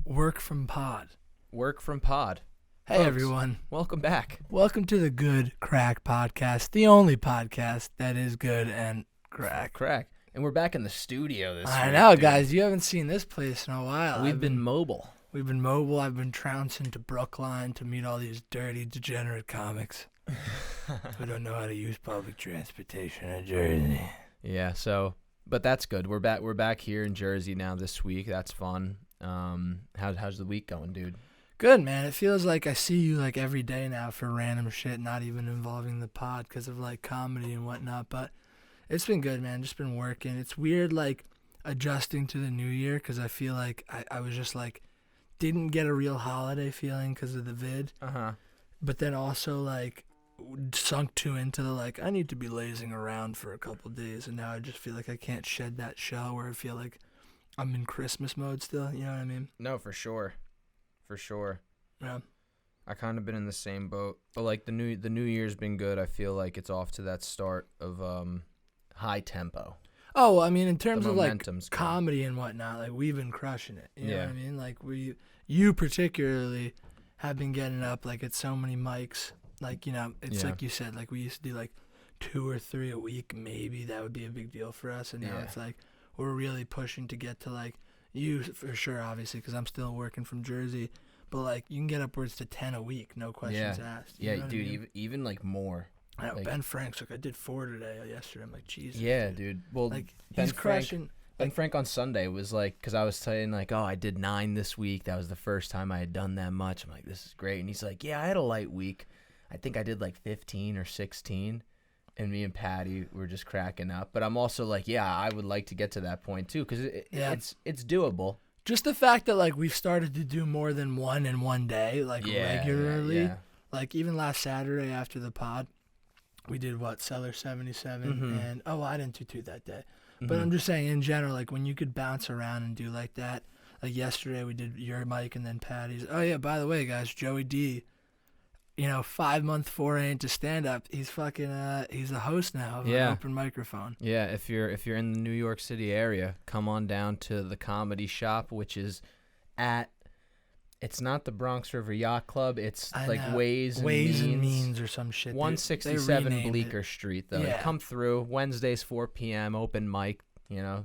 Work from pod. Work from pod. Hey, Folks, everyone. welcome back. Welcome to the Good Crack podcast, the only podcast that is good and crack. And we're back in the studio this week. I know, dude. guys. You haven't seen this place in a while. We've been mobile. We've been mobile. I've been trouncing to Brookline to meet all these dirty, degenerate comics who don't know how to use public transportation in Jersey. Yeah, but that's good. We're back here in Jersey now this week. That's fun. How's the week going, dude? Good, man. It feels like I see you like every day now for random shit, not even involving the pod because of like comedy and whatnot. But it's been good, man. Just been working. It's weird like adjusting to the new year because I feel like I was just like didn't get a real holiday feeling because of the vid. But then also like sunk too into the like I need to be lazing around for a couple days, and now I just feel like I can't shed that shell where I feel like I'm in Christmas mode still. You know what I mean? No, for sure. Yeah. I kind of been in the same boat, but like the new year's been good. I feel like it's off to that start of high tempo. Oh, I mean, in terms The of like momentum's good. comedy and whatnot, like we've been crushing it. You know Yeah. what I mean? Like you particularly have been getting up like at so many mics. Like, you know, it's Yeah. like you said, like we used to do like 2 or 3 a week. Maybe that would be a big deal for us. And now Yeah. it's like we're really pushing to get to like you for sure, obviously, because I'm still working from Jersey. But like you can get upwards to 10 a week, no questions asked. You know what I dude, mean? even like more. I know, like- Ben Frank's like I did 4 today, yesterday. I'm like Jesus. Yeah, dude. Well, Like Ben he's Frank- crushing. Ben Frank on Sunday was like, because I was saying like, oh, I did 9 this week. That was the first time I had done that much. I'm like, this is great. And he's like, yeah, I had a light week. I think I did like 15 or 16. And me and Patty were just cracking up. But I'm also like, yeah, I would like to get to that point too, because it's doable. Just the fact that like we've started to do more than one in one day, like regularly. Yeah. Like even last Saturday after the pod, we did what, Cellar 77, and I didn't do 2 that day. But I'm just saying in general, like when you could bounce around and do like that. Like yesterday we did your mic and then Patty's. Oh yeah, by the way, guys, Joey D, 5-month foray into stand up. He's fucking he's a host now of an open microphone. Yeah, if you're in the New York City area, come on down to the Comedy Shop, which is it's not the Bronx River Yacht Club, it's Ways and Means or some shit. 167 Bleecker Street though. Yeah. Come through Wednesdays 4 p.m. open mic,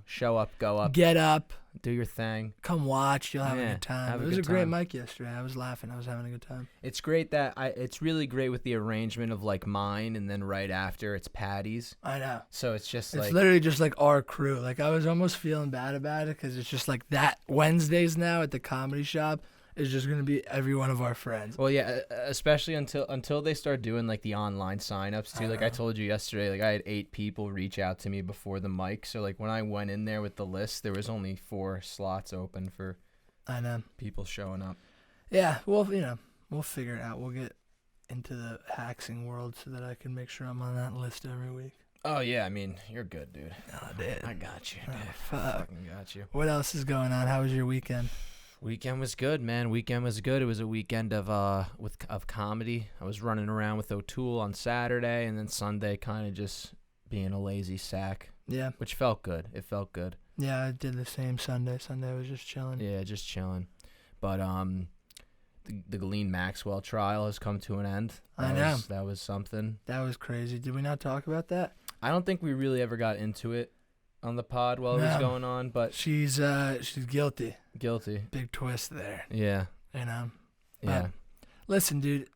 show up, go up, Get up, do your thing. come watch, you'll have a good time. It was a great time. mic yesterday. I was laughing. I was having a good time. It's great that it's really great with the arrangement of like mine and then right after it's Patty's. I know. So it's just It's like literally just like our crew. Like I was almost feeling bad about it because it's just like that Wednesdays now at the Comedy Shop is just gonna be every one of our friends. well, yeah, especially until they start doing like the online signups too. Like I told you yesterday, like I had 8 people reach out to me before the mic. So like when I went in there with the list, there was only 4 slots open for I know. people showing up. Yeah. Well, we'll figure it out. We'll get into the haxing world so that I can make sure I'm on that list every week. Oh yeah, I mean you're good, dude. Oh, dude. I got you, dude. Oh, I fuck. fucking got you. What else is going on? How was your weekend? Weekend was good, man. Weekend was good. It was a weekend of comedy. I was running around with O'Toole on Saturday, and then Sunday kind of just being a lazy sack, Yeah. which felt good. It felt good. Yeah, I did the same Sunday. Sunday I was just chilling. Yeah, just chilling. But the Ghislaine Maxwell trial has come to an end. I know. That was something. That was crazy. Did we not talk about that? I don't think we really ever got into it on the pod while it was No. going on, but She's guilty. guilty. Big twist there. Yeah. Yeah. Yeah. Listen, dude.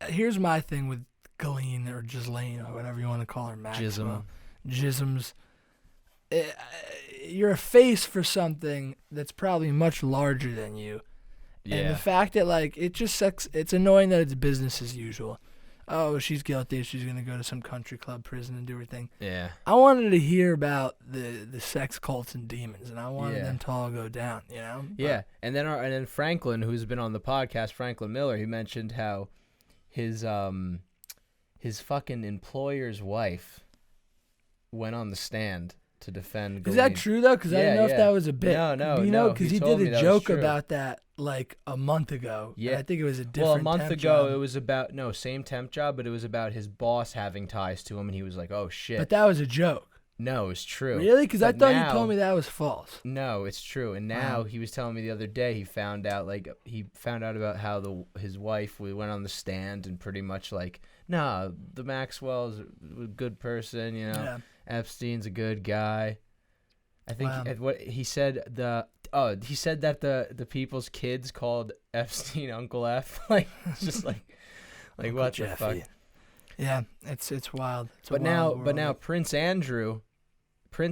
Here's my thing with Ghislaine or Ghislaine or whatever you want to call her. Maxwell. Jisms. You're a face for something that's probably much larger than you. Yeah. And the fact that like it just sucks. It's annoying that it's business as usual. Oh, she's guilty. She's gonna go to some country club prison and do her thing. Yeah. I wanted to hear about the sex cults and demons, and I wanted them to all go down. Yeah, and then Franklin, who's been on the podcast, Franklin Miller, he mentioned how his fucking employer's wife went on the stand to defend Ghislaine. Is that true though? Because I didn't know if that was a bit. No. Because he told did me a that was joke true. about that like a month ago. Yeah. And I think it was a different. Well, a month temp ago, job. it was about same temp job, but it was about his boss having ties to him, and he was like, "Oh shit." But that was a joke. No, it's true. Really? Because I But thought now- you told me that was false. No, it's true. And now Wow. he was telling me the other day he found out about how his wife went on the stand and pretty much like, nah, the Maxwell's a good person, you know. Yeah. Epstein's a good guy. I think Wow. what he said he said that the people's kids called Epstein Uncle F. Like it's just like Uncle what Jeffy. the fuck. Yeah, it's wild. It's a But wild now world. Prince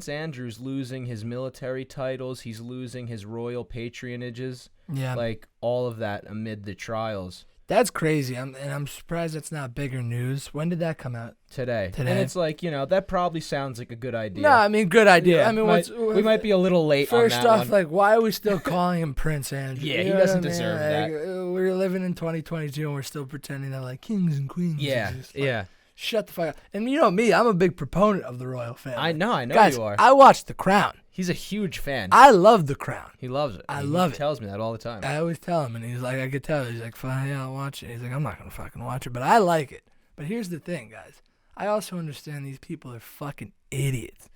Andrew's losing his military titles. He's losing his royal patronages. Yeah, Like all of that amid the trials that's crazy. I'm surprised that's not bigger news. When did that come out? today. Today? And it's like, that probably sounds like a good idea. No, I mean good idea. Yeah, I mean, we might be a little late on first that off, one. like, why are we still calling him Prince Andrew? Yeah, You he know doesn't what I mean? deserve that. Like, we're living in 2022 and we're still pretending that like kings and queens. Yeah, exist. Like, yeah. Shut the fuck up. And you know me, I'm a big proponent of the royal family. I know Guys, you are. I watched The Crown. He's a huge fan. I love The Crown. He loves it. I He love it. tells me that all the time. I always tell him, and he's like, I could tell. He's like, fine, yeah, I'll watch it. He's like, I'm not gonna fucking watch it, but I like it. But here's the thing, guys. I also understand these people are fucking idiots.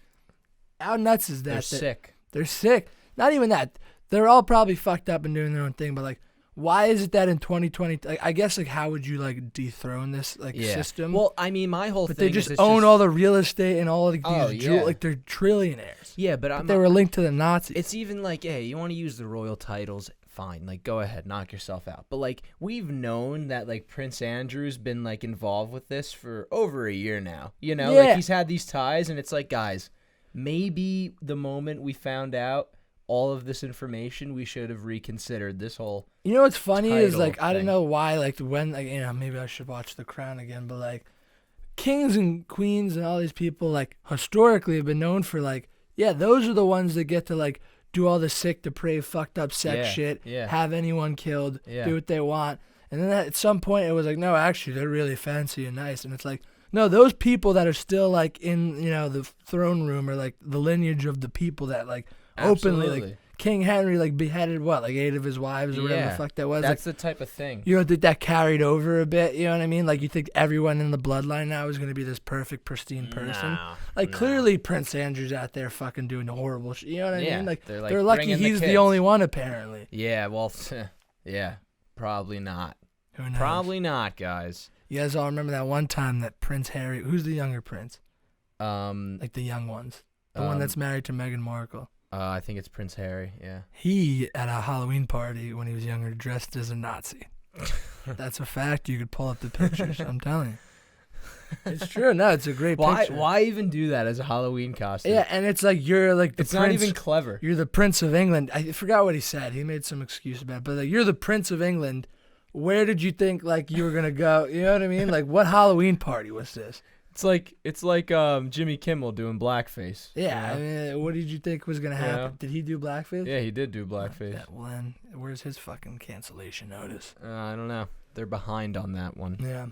How nuts is that? They're that sick. They're sick. Not even that. They're all probably fucked up and doing their own thing, but like, why is it that in 2020, like, I guess, like, how would you like dethrone this like system? Well, I mean, my whole but thing they just is it's own all the real estate and all of these yeah. like they're trillionaires. Yeah, but But they were linked to the Nazis. It's even like, hey, you want to use the royal titles? Fine, like go ahead, knock yourself out. But like we've known that like Prince Andrew's been like involved with this for over a year now. You know, Yeah. like he's had these ties, and it's like, guys, maybe the moment we found out all of this information, we should have reconsidered this whole. You know what's funny is title like I don't thing. know why like when like maybe I should watch The Crown again, but like kings and queens and all these people like historically have been known for like those are the ones that get to like do all the sick, depraved, fucked up sex shit, have anyone killed, do what they want, and then at some point it was like no, actually they're really fancy and nice, and it's like no, those people that are still like in the throne room are like the lineage of the people that like openly Absolutely. like King Henry like beheaded like 8 of his wives or whatever the fuck that was. That's like, the type of thing. you don't think that carried over a bit? You know what I mean? Like you think everyone in the bloodline now is gonna be this perfect, pristine person? Like clearly Prince Andrew's out there fucking doing horrible shit. You know what I mean? Like they're, they're lucky bringing he's the kids. only one apparently. Yeah, well, yeah, probably not. Who knows? Probably not, guys. You guys all remember that one time that Prince Harry? Who's the younger prince? Like the young ones, the one that's married to Meghan Markle. I think it's Prince Harry. Yeah. He, at a Halloween party when he was younger, dressed as a Nazi. That's a fact. You could pull up the pictures. I'm telling you. It's true. No, it's a great picture. Why even do that as a Halloween costume? Yeah, and it's like you're like the It's prince. not even clever. You're the Prince of England. I forgot what he said. He made some excuse about it. But like, you're the Prince of England. Where did you think like you were going to go? You know what I mean? Like, what Halloween party was this? It's like Jimmy Kimmel doing blackface. Yeah, you know? I mean, what did you think was going to happen? Yeah. Did he do blackface? Yeah, he did do blackface. Yeah, well, then, where's his fucking cancellation notice? I don't know. They're behind on that one. Yeah.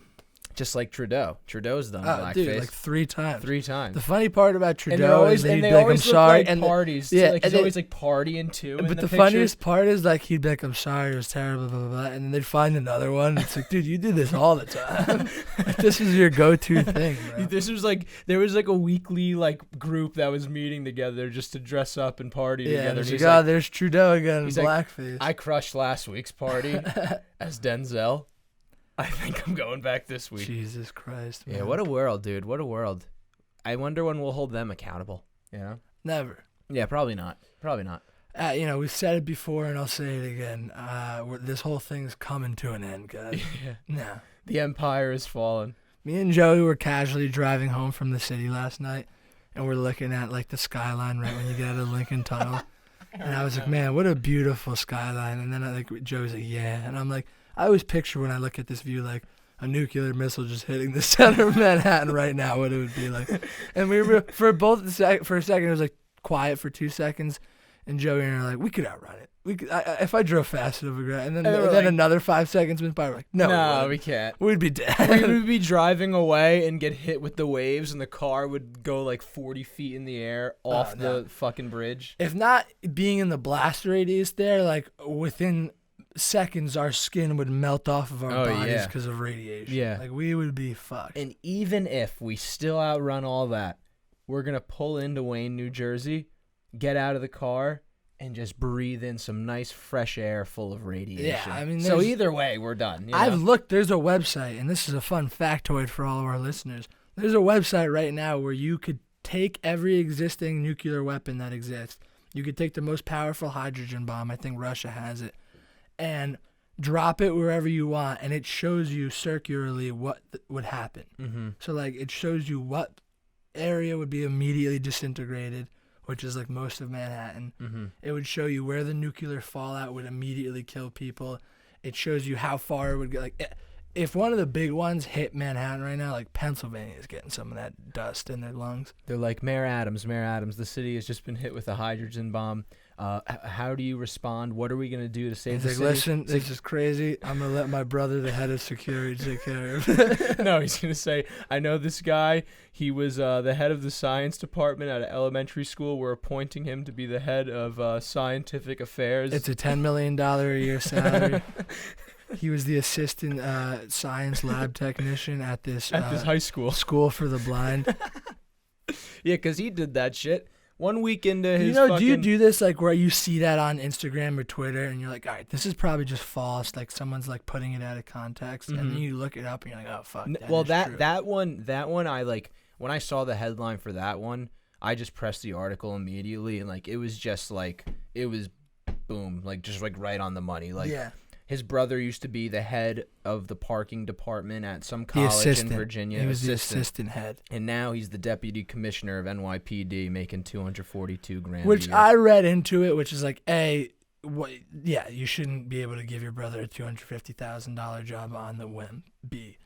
Just like Trudeau. Trudeau's done Oh, blackface. dude, like 3 times. 3 times. The funny part about and Trudeau is that he'd be like, I'm sorry. Like parties. yeah, Like he's and always like partying too. But in the pictures. funniest part is like he'd be like, I'm sorry, it was terrible, blah, blah, blah. And then they'd find another one. It's like, dude, you do this all the time. Like, this is your go-to thing, bro. This was like, there was like a weekly like group that was meeting together just to dress up and party Yeah, together. and And it's he's like, oh, like, there's Trudeau again in he's like, blackface. I crushed last week's party as Denzel. I think I'm going back this week. Jesus Christ, man. Yeah, what a world, dude. What a world. I wonder when we'll hold them accountable. You know? Never. Yeah, probably not. Probably not. We've said it before, and I'll say it again. This whole thing's coming to an end, guys. Yeah. No. The empire is fallen. Me and Joey were casually driving home from the city last night, and we're looking at like the skyline right when you get out of Lincoln Tunnel. And I was like, man, what a beautiful skyline. And then I think Joey's like, yeah. And I'm like, I always picture when I look at this view like a nuclear missile just hitting the center of Manhattan right now, what it would be like. And we were, for a second, it was like quiet for 2 seconds. And Joey and I were like, we could outrun it. We could, if I drove fast enough, we could. And then like, another 5 seconds went by. We're like, no, we can't. We'd be dead. We would be driving away and get hit with the waves, and the car would go like 40 feet in the air off the fucking bridge. If not being in the blast radius there, like within seconds, our skin would melt off of our bodies because of radiation. Yeah. Like we would be fucked. And even if we still outrun all that, we're going to pull into Wayne, New Jersey, get out of the car, and just breathe in some nice fresh air full of radiation. Yeah, I mean, so either way, we're done. You know? I've looked. There's a website, and this is a fun factoid for all of our listeners. There's a website right now where you could take every existing nuclear weapon that exists. You could take the most powerful hydrogen bomb. I think Russia has it, and drop it wherever you want, and it shows you circularly what would happen. Mm-hmm. So, like, it shows you what area would be immediately disintegrated, which is like most of Manhattan. Mm-hmm. It would show you where the nuclear fallout would immediately kill people. It shows you how far it would go. Like, if one of the big ones hit Manhattan right now, like Pennsylvania is getting some of that dust in their lungs. They're like, Mayor Adams, the city has just been hit with a hydrogen bomb. How do you respond? What are we going to do to save the like, city? listen, this is crazy. I'm going to let my brother, the head of security, take care of it. No, he's going to say, I know this guy. He was the head of the science department at an elementary school. We're appointing him to be the head of scientific affairs. It's a $10 million a year salary. He was the assistant science lab technician at this high school. School for the blind. Yeah, because he did that shit. 1 week into his do you do this, like, where you see that on Instagram or Twitter, and you're like, all right, this is probably just false, like someone's like putting it out of context, and then you look it up and you're like, oh fuck. That one, I like when I saw the headline for that one, I just pressed the article immediately, and like it was boom, like just like right on the money. Like, yeah. His brother used to be the head of the parking department at some college in Virginia. He was the assistant head. And now he's the deputy commissioner of NYPD, making $242,000 Which a year. I read into it, which is like, you shouldn't be able to give your brother a $250,000 job on the whim. B,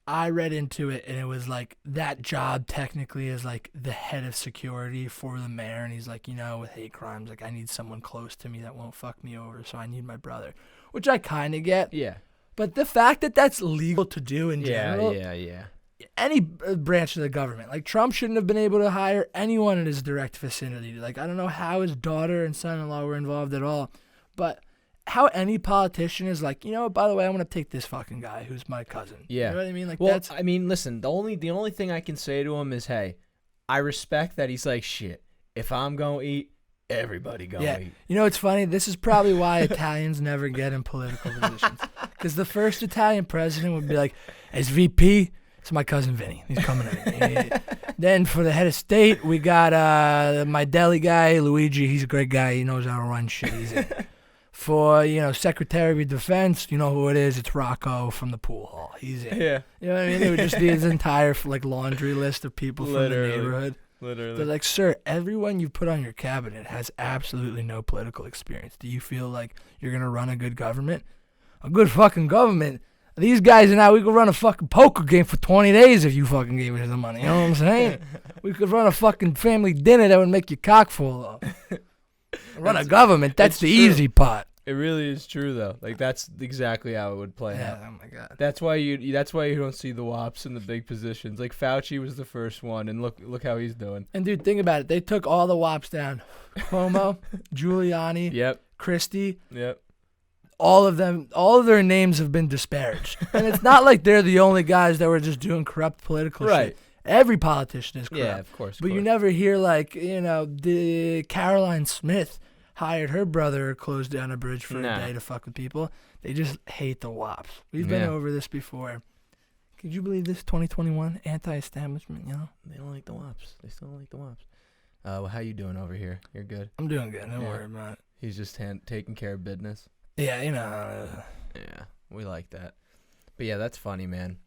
I read into it, and it was like that job technically is like the head of security for the mayor, and he's like, with hate crimes, like I need someone close to me that won't fuck me over, so I need my brother, which I kind of get. Yeah. But the fact that that's legal to do in general, yeah. any branch of the government, like Trump shouldn't have been able to hire anyone in his direct vicinity. Like, I don't know how his daughter and son-in-law were involved at all, but how any politician is like, by the way, I'm going to take this fucking guy who's my cousin. Yeah. You know what I mean? Like, well, I mean, listen, the only thing I can say to him is, hey, I respect that he's like, shit, if I'm going to eat, everybody going to eat. It's funny. This is probably why Italians never get in political positions. Because the first Italian president would be like, as VP, it's my cousin Vinny. He's coming in. Then for the head of state, we got my deli guy, Luigi. He's a great guy. He knows how to run shit. He's in. For, Secretary of Defense, you know who it is. It's Rocco from the pool hall. He's in. Yeah. You know what I mean? It would just be his entire, like, laundry list of people from the neighborhood. Literally. They're like, sir, everyone you put on your cabinet has absolutely no political experience. Do you feel like you're going to run a good government? A good fucking government? These guys and I, we could run a fucking poker game for 20 days if you fucking gave us the money. You know what I'm saying? We could run a fucking family dinner that would make your cock fall off. Run a government, that's the easy part. It really is true though. Like that's exactly how it would play out. Oh my god. That's why you don't see the wops in the big positions. Like Fauci was the first one, and look how he's doing. And dude, think about it. They took all the wops down. Cuomo, Giuliani, Yep. Christie. Yep. All of them, all of their names have been disparaged. And it's not like they're the only guys that were just doing corrupt political shit. Every politician is corrupt. Yeah, of course. But you never hear like, the Caroline Smith hired her brother or closed down a bridge for a day to fuck with people. They just hate the wops. We've been over this before. Could you believe this 2021 anti-establishment, They don't like the wops. They still don't like the wops. Well, how you doing over here? You're good? I'm doing good. Don't worry about it. He's just taking care of business. Yeah, Yeah, we like that. But yeah, that's funny, man.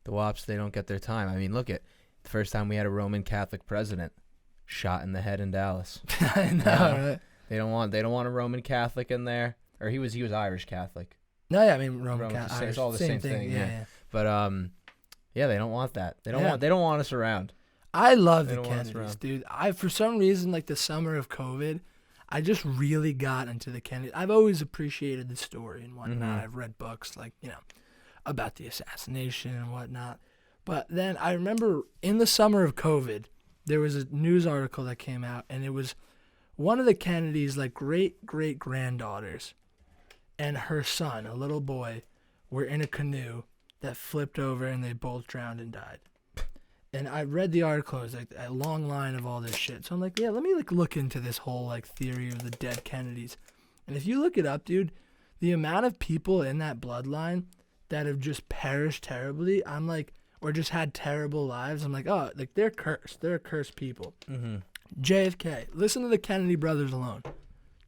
The wops, they don't get their time. I mean, look at the first time we had a Roman Catholic president shot in the head in Dallas. I know, right? They don't want a Roman Catholic in there, or he was Irish Catholic. No, yeah, I mean Roman Catholic. It's all the same thing. Yeah. But they don't want that. They don't want us around. I love the Kennedys, dude. For some reason, like the summer of COVID, I just really got into the Kennedys. I've always appreciated the story and whatnot. Mm-hmm. I've read books like, about the assassination and whatnot. But then I remember in the summer of COVID, there was a news article that came out, and it was one of the Kennedys' like great-great-granddaughters and her son, a little boy, were in a canoe that flipped over and they both drowned and died. And I read the article. It was like a long line of all this shit. So I'm like, yeah, let me like look into this whole like theory of the dead Kennedys. And if you look it up, dude, the amount of people in that bloodline that have just perished terribly, I'm like, or just had terrible lives, I'm like, oh, like they're cursed. They're cursed people. Mm-hmm. JFK. Listen to the Kennedy brothers alone.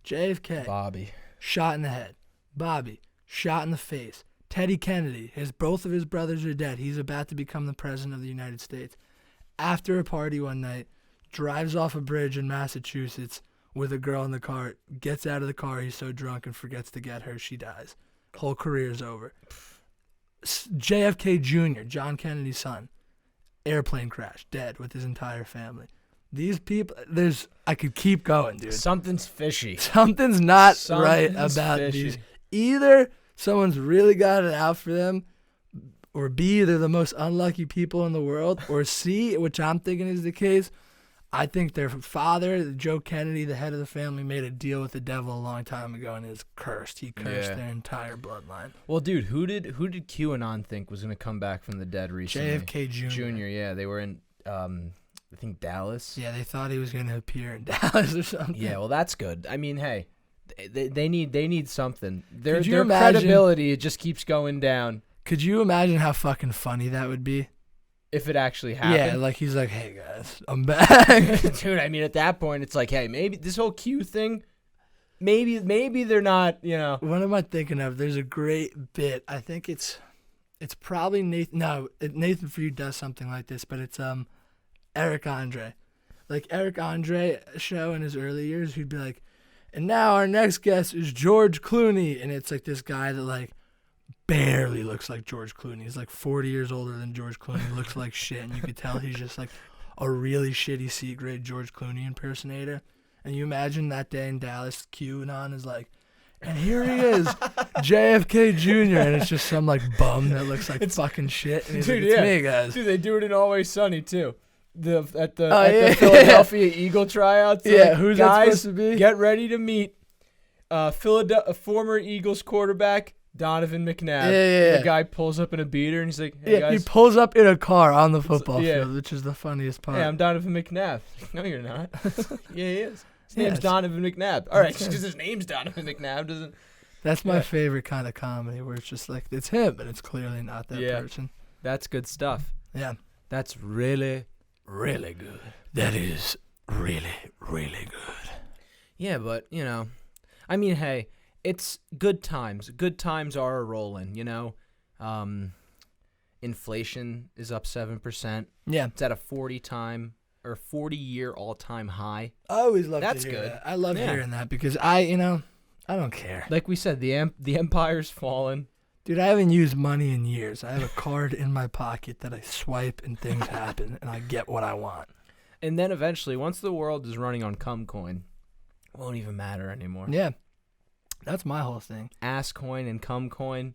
JFK. Bobby. Shot in the head. Bobby. Shot in the face. Teddy Kennedy. Both of his brothers are dead. He's about to become the president of the United States. After a party one night, drives off a bridge in Massachusetts with a girl in the car, gets out of the car, he's so drunk and forgets to get her, she dies. Whole career's over. JFK Jr., John Kennedy's son, airplane crash, dead with his entire family. These people, I could keep going, dude. Something's fishy. Something's not right about fishy. these. Either someone's really got it out for them, or B, they're the most unlucky people in the world, or C, which I'm thinking is the case, I think their father, Joe Kennedy, the head of the family, made a deal with the devil a long time ago and is cursed. He cursed their entire bloodline. Well, dude, who did QAnon think was going to come back from the dead recently? JFK Jr. Yeah, they were in, I think, Dallas. Yeah, they thought he was going to appear in Dallas or something. Yeah, well, that's good. I mean, hey, they need something. Their imagine, credibility, it just keeps going down. Could you imagine how fucking funny that would be? If it actually happened. Yeah, like he's like, hey guys, I'm back. Dude, I mean, at that point, it's like, hey, maybe this whole Q thing, maybe they're not, you know. What am I thinking of? There's a great bit. I think it's probably Nathan. No, Nathan For You does something like this, but it's Eric Andre. Like Eric Andre show in his early years, he'd be like, and now our next guest is George Clooney. And it's like this guy that like barely looks like George Clooney. He's like 40 years older than George Clooney. Looks like shit, and you could tell he's just like a really shitty C-grade George Clooney impersonator. And you imagine that day in Dallas, QAnon is like, and here he is, JFK Jr., and it's just some like bum that looks like fucking shit. And he's like, it's me, guys. Dude, they do it in Always Sunny too. At the Philadelphia Eagle tryouts. Yeah, like, who's guys, that supposed to be? Get ready to meet former Eagles quarterback Donovan McNabb. Yeah. The guy pulls up in a beater and he's like, hey, guys. He pulls up in a car on the football field, which is the funniest part. Hey, I'm Donovan McNabb. No, you're not. Yeah, he is. His name's Donovan McNabb. All right, just because his name's Donovan McNabb doesn't... That's my favorite kind of comedy, where it's just like, it's him, but it's clearly not that person. That's good stuff. Yeah. That's really, really good. That is really, really good. Yeah, but, you know, I mean, hey, it's good times. Good times are a-rolling, you know. Inflation is up 7%. Yeah. It's at a 40-year all-time high. I always love That's to hear good. that. I love hearing that because I don't care. Like we said, the empire's fallen. Dude, I haven't used money in years. I have a card in my pocket that I swipe and things happen and I get what I want. And then eventually, once the world is running on Cumcoin, it won't even matter anymore. Yeah. That's my whole thing. Asscoin and Cumcoin.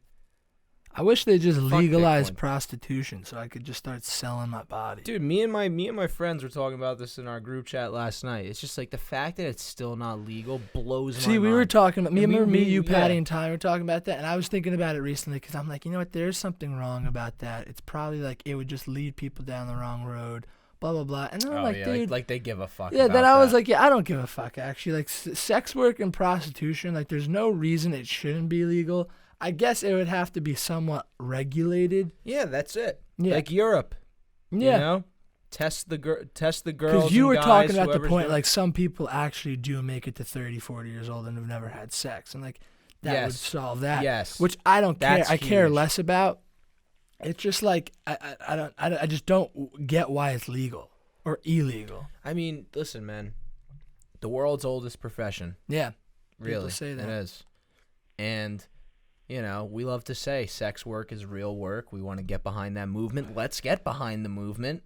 I wish they just legalized Bitcoin. Prostitution so I could just start selling my body. Dude, me and my friends were talking about this in our group chat last night. It's just like the fact that it's still not legal blows my mind. See, we were talking about, you, Patty, yeah. and Ty were talking about that, and I was thinking about it recently because I'm like, you know what, there's something wrong about that. It's probably like it would just lead people down the wrong road, blah, blah, blah. And then I'm like, dude. Like they give a fuck Yeah, about then I was that. like, yeah, I don't give a fuck, actually. Like, sex work and prostitution, like, there's no reason it shouldn't be legal. I guess it would have to be somewhat regulated. Yeah, that's it. Yeah. Like Europe. Yeah. You know? Test the girls. Because you and were guys, talking about the whoever's point, doing- like, some people actually do make it to 30, 40 years old and have never had sex. And, like, that would solve that. Yes. Which I don't care. That's I care huge. less about. It's just like, I just don't get why it's legal or illegal. I mean, listen, man. The world's oldest profession. Yeah. Really. People say that. It is. And, you know, we love to say sex work is real work. We want to get behind that movement. Let's get behind the movement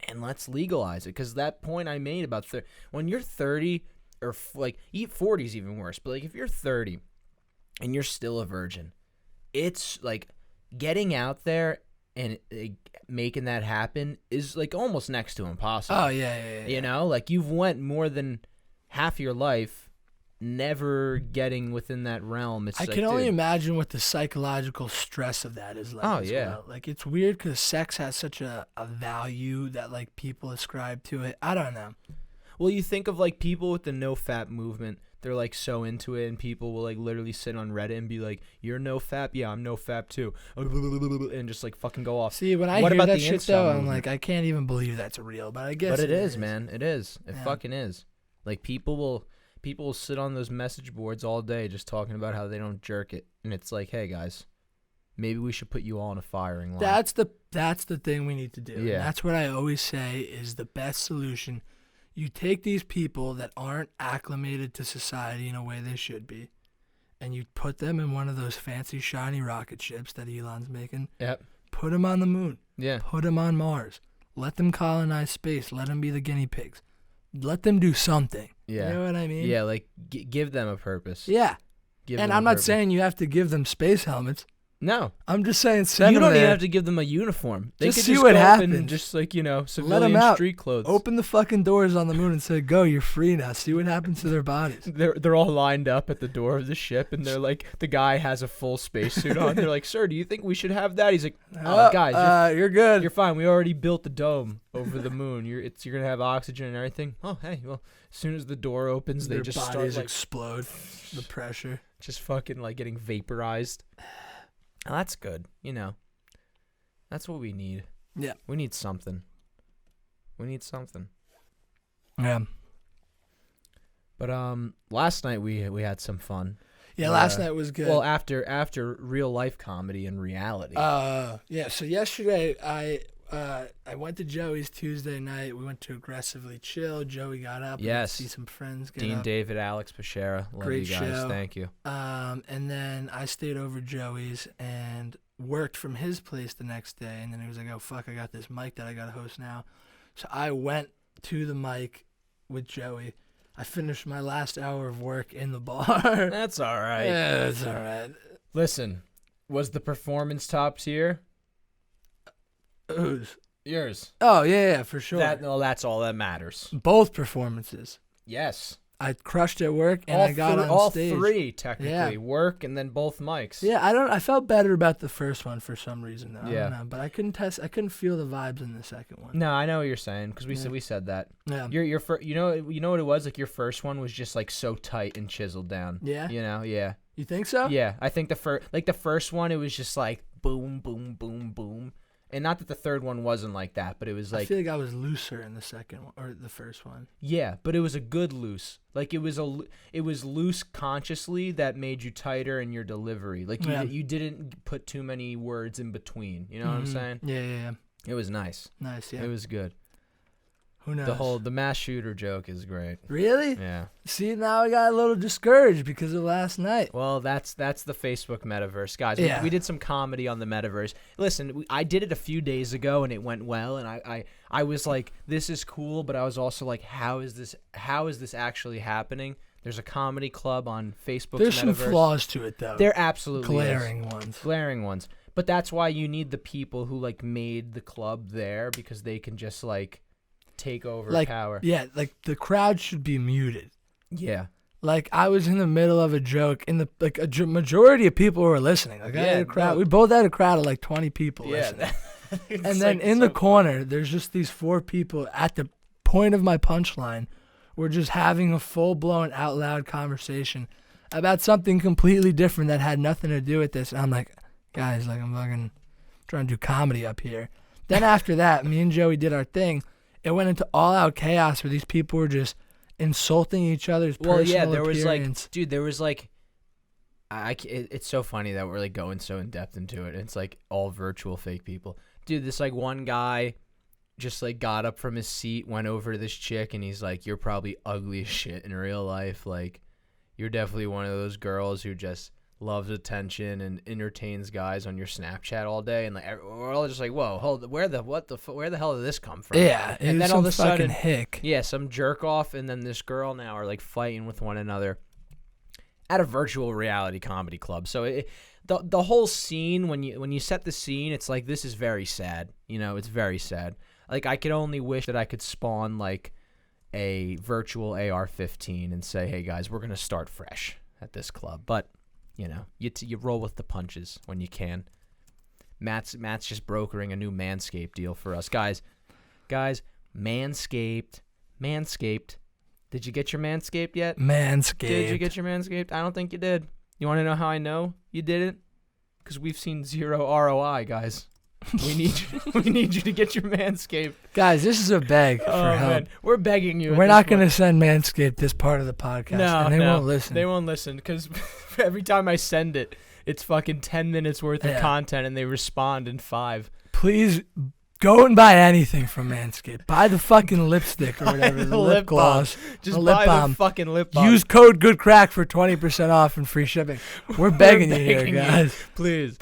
and let's legalize it. Because that point I made about when you're 30 or like 40 is even worse. But like if you're 30 and you're still a virgin, it's like getting out there and making that happen is like almost next to impossible. Oh, yeah. You know, like you've went more than half your life never getting within that realm. It's I like, can only dude, imagine what the psychological stress of that is like. Oh, as yeah. well. Like, it's weird because sex has such a value that like people ascribe to it. I don't know. well, you think of like people with the no fap movement. They're like so into it, and people will like literally sit on Reddit and be like, "You're no fap, yeah, I'm no fap too," and just like fucking go off. See, when I What hear about that the shit incel though, I'm movement? like, I can't even believe that's real. But I guess. But it is, man. It is. It Yeah. fucking is. Like people will sit on those message boards all day just talking about how they don't jerk it, and it's like, hey guys, maybe we should put you all on a firing line. That's the thing we need to do. Yeah. And that's what I always say is the best solution. You take these people that aren't acclimated to society in a way they should be, and you put them in one of those fancy shiny rocket ships that Elon's making. Yep. Put them on the moon. Yeah. Put them on Mars. Let them colonize space. Let them be the guinea pigs. Let them do something. Yeah. You know what I mean? Yeah. Like give them a purpose. Yeah. Give And them I'm a not purpose. saying you have to give them space helmets. No. I'm just saying send You them don't even there. have to give them a uniform. They Just could see just what go up in happens. just like, you know, Let civilian them out. street clothes. Open the fucking doors on the moon and say, go, you're free now. See what happens to their bodies. They're all lined up at the door of the ship, and they're like, the guy has a full spacesuit on. They're like, "Sir, do you think we should have that?" He's like, "Oh, guys, you're good. you're fine. We already built the dome over the moon. You're gonna have oxygen and everything." Oh, hey, well, as soon as the door opens, they Their just start bodies like explode. The pressure. just fucking like getting vaporized. Oh, that's good. You know, that's what we need. Yeah. We need something. We need something. Yeah. But last night we had some fun. Yeah, last night was good. Well, after real life comedy and reality. Yeah, so yesterday I went to Joey's Tuesday night. We went to Aggressively Chill. Joey got up. Yes. And see some friends get Dean up. David, Alex Pashera. Love Great you guys. show. Thank you. And then I stayed over Joey's and worked from his place the next day. And then he was like, "Oh fuck, I got this mic that I gotta host now." So I went to the mic with Joey. I finished my last hour of work in the bar. That's all right. Yeah, it's all right. Listen, was the performance top tier? Who's? Yours. Oh yeah, for sure. That's all that matters. Both performances. Yes. I crushed at work and I got on all stage. three technically. Yeah. Work and then both mics. Yeah, I felt better about the first one for some reason though. Yeah. I don't know, but I couldn't feel the vibes in the second one. No, I know what you're saying because Yeah. we said that. Yeah. Your you know what it was, like your first one was just like so tight and chiseled down. Yeah? You know, yeah. You think so? Yeah, I think the first one it was just like boom boom boom boom. And not that the third one wasn't like that, but it was I like feel like I was looser in the second one or the first one. yeah, but it was a good loose. Like it was loose consciously that made you tighter in your delivery. Like you didn't put too many words in between. You know what I'm saying? Yeah. It was nice. Nice, yeah. It was good. Who knows? The mass shooter joke is great. Really? Yeah. See, now I got a little discouraged because of last night. Well, that's the Facebook metaverse, guys. Yeah. We did some comedy on the metaverse. Listen, I did it a few days ago and it went well, and I was like, this is cool, but I was also like, how is this actually happening? There's a comedy club on Facebook's There's metaverse. some flaws to it though. There absolutely glaring is. Glaring ones. But that's why you need the people who like made the club there, because they can just like take over power. Yeah, like the crowd should be muted. Yeah. Like I was in the middle of a joke, and the majority of people were listening. Like I had a crowd. no. We both had a crowd of like 20 people listening. It's And then like in so the corner, there's just these 4 people at the point of my punchline. We're just having a full-blown, out-loud conversation about something completely different that had nothing to do with this. And I'm like, guys, like I'm fucking trying to do comedy up here. Then after that, me and Joey did our thing. It went into all-out chaos where these people were just insulting each other's personal appearance. Well, yeah, there was like, dude, there was like, it's so funny that we're like going so in depth into it. It's like all virtual fake people. Dude, this like one guy just like got up from his seat, went over to this chick, and he's like, "You're probably ugly as shit in real life. Like, you're definitely one of those girls who just loves attention and entertains guys on your Snapchat all day." And like we're all just like, "Whoa, hold, where the hell did this come from?" Yeah, and then all of a sudden, hick. yeah, some jerk off, and then this girl now are like fighting with one another at a virtual reality comedy club. So the whole scene, when you set the scene, it's like, this is very sad. You know, it's very sad. Like I could only wish that I could spawn like a virtual AR-15 and say, hey guys, we're gonna start fresh at this club. But you know, you roll with the punches when you can. Matt's just brokering a new Manscaped deal for us, guys. Manscaped. Did you get your Manscaped yet? Manscaped. Did you get your Manscaped? I don't think you did. You want to know how I know you didn't? Because we've seen 0 ROI, guys. We need you to get your Manscaped. Guys, this is a beg for help. Man. We're begging you. We're not going to send Manscaped this part of the podcast. No, and they won't listen. They won't listen because every time I send it, it's fucking 10 minutes worth of content and they respond in 5. Please go and buy anything from Manscaped. Buy the fucking lipstick or whatever, the lip gloss. Just buy the fucking lip balm. Use code goodcrack for 20% off and free shipping. We're begging you here, guys. Please.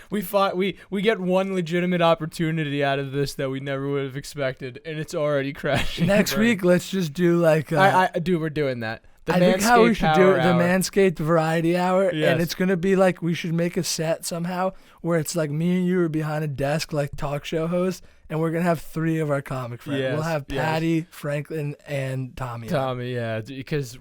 We get one legitimate opportunity out of this that we never would have expected, and it's already crashing. Next week, let's just do like... we're doing that. I think how we should do it, the Manscaped Variety Hour, and it's going to be like, we should make a set somehow where it's like me and you are behind a desk like talk show hosts, and we're going to have 3 of our comic friends. We'll have Patty, Franklin, and Tommy. Yeah, because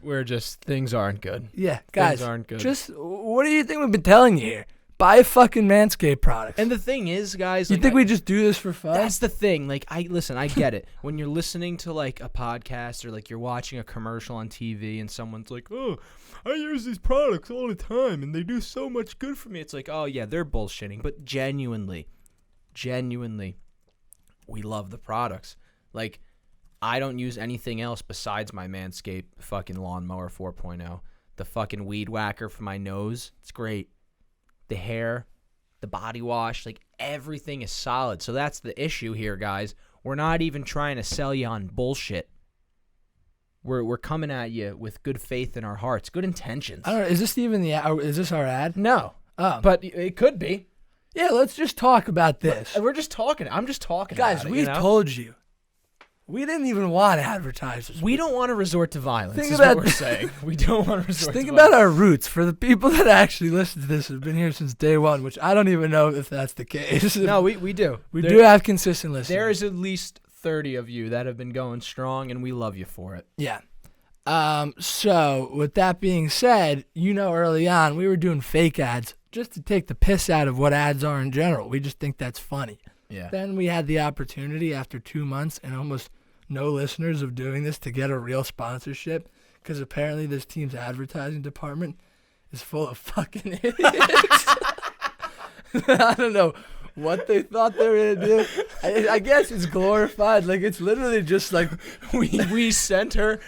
things aren't good. Yeah, guys, things aren't good. Just, what do you think we've been telling you here? Buy a fucking Manscaped product. And the thing is, guys... You think we just do this for fun? That's the thing. Like, I get it. When you're listening to, like, a podcast or, like, you're watching a commercial on TV and someone's like, oh, I use these products all the time and they do so much good for me. It's like, oh, yeah, they're bullshitting. But genuinely, we love the products. Like, I don't use anything else besides my Manscaped fucking lawnmower 4.0. The fucking weed whacker for my nose. It's great. The hair, the body wash, like everything is solid. So that's the issue here, guys. We're not even trying to sell you on bullshit. We're coming at you with good faith in our hearts, good intentions. I don't know. Is this even is this our ad? No. But it could be. Yeah, let's just talk about this. We're just talking. I'm just talking guys, about it. Guys, we've told you. We didn't even want advertisers. We don't want to resort to violence, is what we're saying. We don't want to resort to violence. Think about our roots. For the people that actually listen to this have been here since day one, which I don't even know if that's the case. No, we do. We do have consistent listeners. There is at least 30 of you that have been going strong, and we love you for it. Yeah. So, with that being said, early on, we were doing fake ads just to take the piss out of what ads are in general. We just think that's funny. Yeah. Then we had the opportunity after 2 months and almost no listeners of doing this to get a real sponsorship because apparently this team's advertising department is full of fucking idiots. I don't know what they thought they were going to do. I guess it's glorified. Like, it's literally just like we sent her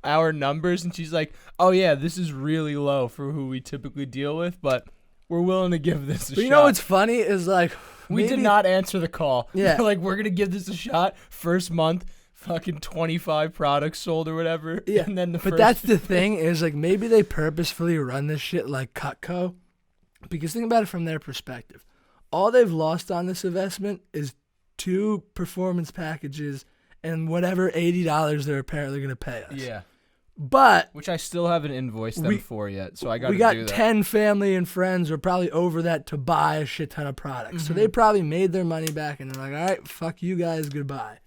our numbers and she's like, oh yeah, this is really low for who we typically deal with, but we're willing to give this a shot. You know what's funny is like, we did not answer the call. Yeah. Like, we're going to give this a shot. First month, fucking 25 products sold or whatever. Yeah. And then but that's the thing is, like, maybe they purposefully run this shit like Cutco. Because think about it from their perspective. All they've lost on this investment is 2 performance packages and whatever $80 they're apparently going to pay us. Yeah. But which I still haven't invoiced them for yet, so I got to do that. We got 10 family and friends are probably over that to buy a shit ton of products. Mm-hmm. So they probably made their money back and they're like, all right, fuck you guys, goodbye.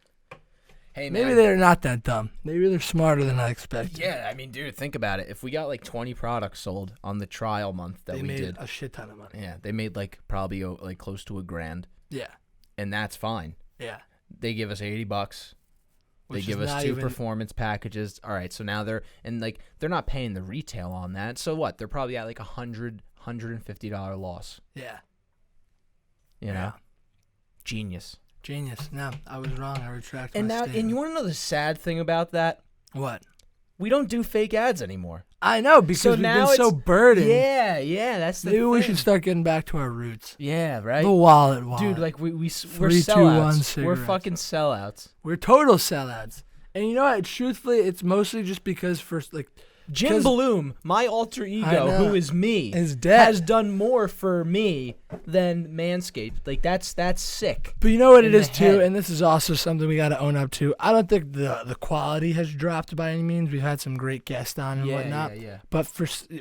Hey, man. Maybe they're not that dumb. Maybe they're smarter than I expected. Yeah, I mean, dude, think about it. If we got like 20 products sold on the trial month that we did. They made a shit ton of money. Yeah, they made like probably like close to $1,000. Yeah. And that's fine. Yeah. They give us $80. They give us 2 performance packages. All right, so now they're not paying the retail on that. So what? They're probably at like $150 loss. Yeah. You know? Genius. No, I was wrong. I retract my statement. And you want to know the sad thing about that? What? We don't do fake ads anymore. I know, because we've been so burdened. Yeah, that's the thing. Maybe we should start getting back to our roots. Yeah, right? The wallet. Dude, like, we're 3, sellouts. 2, 1 we're fucking sellouts. We're total sellouts. And you know what? Truthfully, it's mostly just because Jim 'Cause- Bloom, my alter ego, know. who is me, Is dead. has done more for me than Manscaped. Like that's sick. But you know what it in is the too, head. and this is also something we got to own up to. I don't think the quality has dropped by any means. We've had some great guests on and whatnot. Yeah. But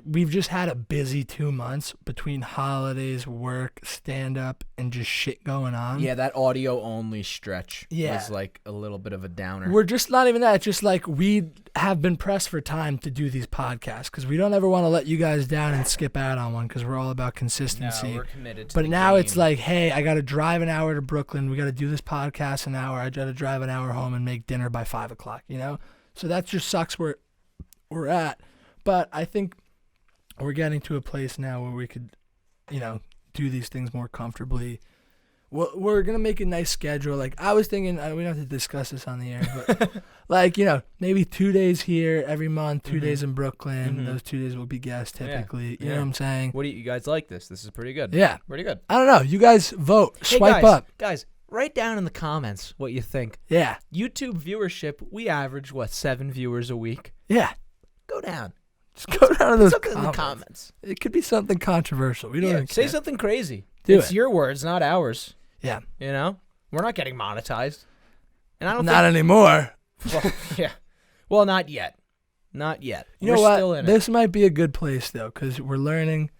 we've just had a busy 2 months between holidays, work, stand up, and just shit going on. Yeah, that audio only stretch Yeah. was like a little bit of a downer. We're just not even that. It's just like we have been pressed for time to do these podcasts because we don't ever want to let you guys down and skip out on one because we're all about consistency. No, we're committed to But the now it's game. like, hey, I got to drive an hour to Brooklyn. We got to do this podcast an hour. I got to drive an hour home and make dinner by 5 o'clock, you know? So that just sucks where we're at. But I think we're getting to a place now where we could, do these things more comfortably. We're going to make a nice schedule. Like, I was thinking, we don't have to discuss this on the air, but like, maybe 2 days here every month, 2 days in Brooklyn. Mhm. Those 2 days will be guests typically. You know Yeah. what I'm saying? What do you guys like this? This is pretty good. Yeah. Pretty good. I don't know. You guys vote. Hey, Swipe guys, up. Guys, write down in the comments what you think. Yeah. YouTube viewership, we average, 7 viewers a week? Yeah. Go down. Just go down to those Something in the comments. comments. It could be something controversial. We don't even Say care. something crazy. Do It's it. your words, not ours. Yeah. You know? We're not getting monetized. And I don't Not anymore. think... Well, yeah. Well, not yet. Not yet. You We're know what? still in This might be a good place, though, because we're learning.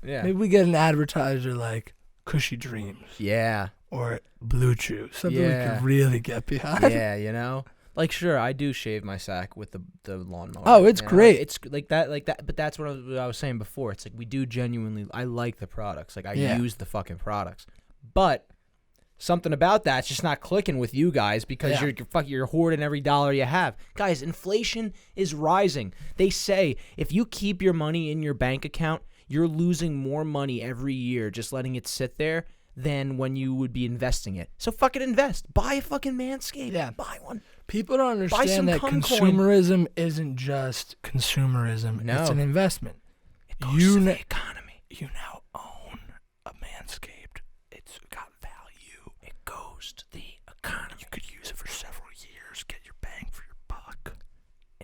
it. Yeah. Maybe we get an advertiser like Cushy Dreams Yeah. or Blue Chew. Something we Yeah. could really get behind. Yeah, you know? Like, sure, I do shave my sack with the lawnmower. Oh, it's you know? great. It's like that. But that's what I was saying before. It's like we do genuinely. I like the products. Like I Yeah. use the fucking products. But something about that's just not clicking with you guys because Yeah. you're hoarding every dollar you have. Guys, inflation is rising. They say if you keep your money in your bank account, you're losing more money every year just letting it sit there than when you would be investing it. So fucking invest. Buy a fucking Manscaped. Yeah. Buy one. People don't some understand that cum coin. consumerism isn't just consumerism. No. It's an investment. It goes to the economy. You now own a Manscaped. It's got value. It goes to the economy. You could use it for several years, get your bang for your buck.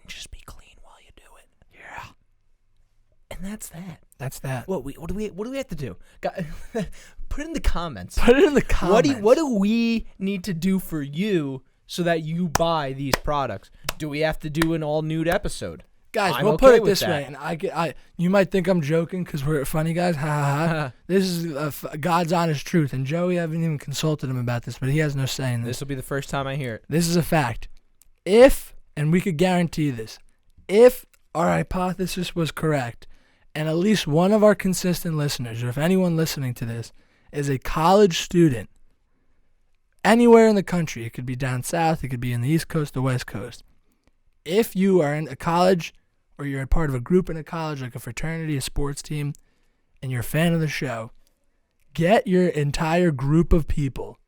And just be clean while you do it. Yeah. And that's that. That's that. What do we have to do? Put it in the comments. Put it in the comments. What do we need to do for you so that you buy these products? Do we have to do an all nude episode? Guys, I'm we'll okay put it with this that. way, and you might think I'm joking because we're funny guys. Ha ha ha. This is God's honest truth, and Joey, I haven't even consulted him about this, but he has no say in this. This will be the first time I hear it. This is a fact. If, and we could guarantee this, if our hypothesis was correct, and at least one of our consistent listeners, or if anyone listening to this, is a college student, anywhere in the country, it could be down south, it could be in the East Coast or West Coast, if you are in a college or you're a part of a group in a college, like a fraternity, a sports team, and you're a fan of the show, get your entire group of people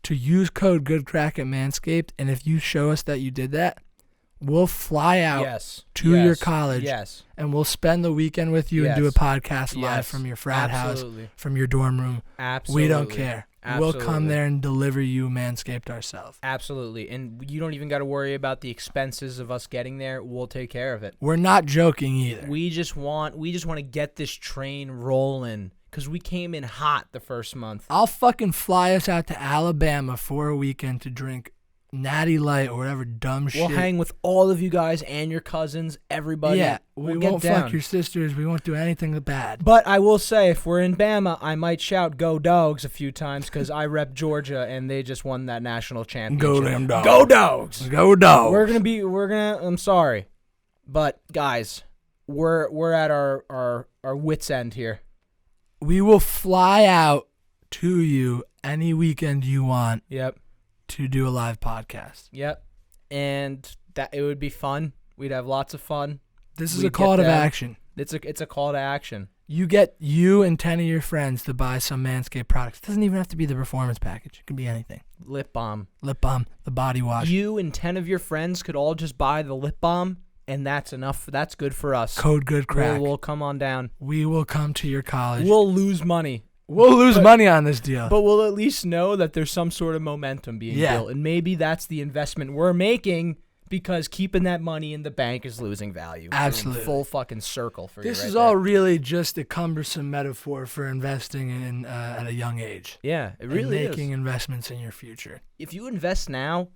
to use code goodcrack at Manscaped, and if you show us that you did that, we'll fly out to your college, and we'll spend the weekend with you and do a podcast live from your frat house, from your dorm room. Absolutely. We don't care. We'll come there and deliver you Manscaped ourselves. Absolutely. And you don't even got to worry about the expenses of us getting there. We'll take care of it. We're not joking either. We just want to get this train rolling because we came in hot the first month. I'll fucking fly us out to Alabama for a weekend to drink Natty Light or whatever dumb shit. We'll hang with all of you guys and your cousins, everybody. Yeah, we'll we won't get down. fuck your sisters. We won't do anything bad. But I will say, if we're in Bama, I might shout "Go Dogs" a few times because I rep Georgia and they just won that national championship. Go them dogs. Go Dogs. Go dogs. We're gonna. I'm sorry, but guys, we're at our wits end here. We will fly out to you any weekend you want. Yep. To do a live podcast. Yep. And that it would be fun. We'd have lots of fun. This is a call to action. It's a call to action. You get you and 10 of your friends to buy some Manscaped products. It doesn't even have to be the performance package. It could be anything. Lip balm. Lip balm, the body wash. You and 10 of your friends could all just buy the lip balm, and that's enough. That's good for us. Code goodcrack. We'll come on down. We will come to your college. We'll lose money. We'll lose money on this deal. But we'll at least know that there's some sort of momentum being built. And maybe that's the investment we're making because keeping that money in the bank is losing value. Absolutely. Full fucking circle for you. This right is there. all really just a cumbersome metaphor for investing in at a young age. Yeah, it really and making is. investments in your future. If you invest now,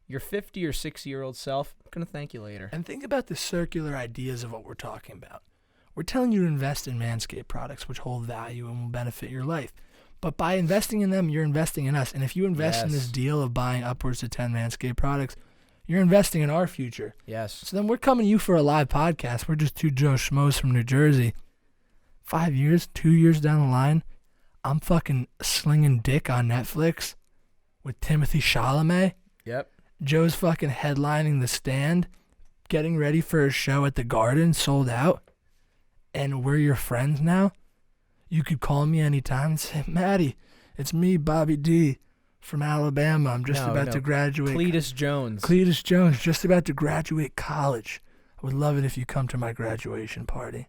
your 50 or 60-year-old self going to thank you later. And think about the circular ideas of what we're talking about. We're telling you to invest in Manscaped products, which hold value and will benefit your life. But by investing in them, you're investing in us. And if you invest in this deal of buying upwards to 10 Manscaped products, you're investing in our future. Yes. So then we're coming to you for a live podcast. We're just two Joe Schmoes from New Jersey. 5 years, 2 years down the line, I'm fucking slinging dick on Netflix with Timothy Chalamet. Yep. Joe's fucking headlining The Stand, getting ready for a show at the Garden, sold out. And we're your friends now. You could call me anytime and say, Maddie, it's me, Bobby D from Alabama. I'm just about to graduate. Cletus Jones, just about to graduate college. I would love it if you come to my graduation party.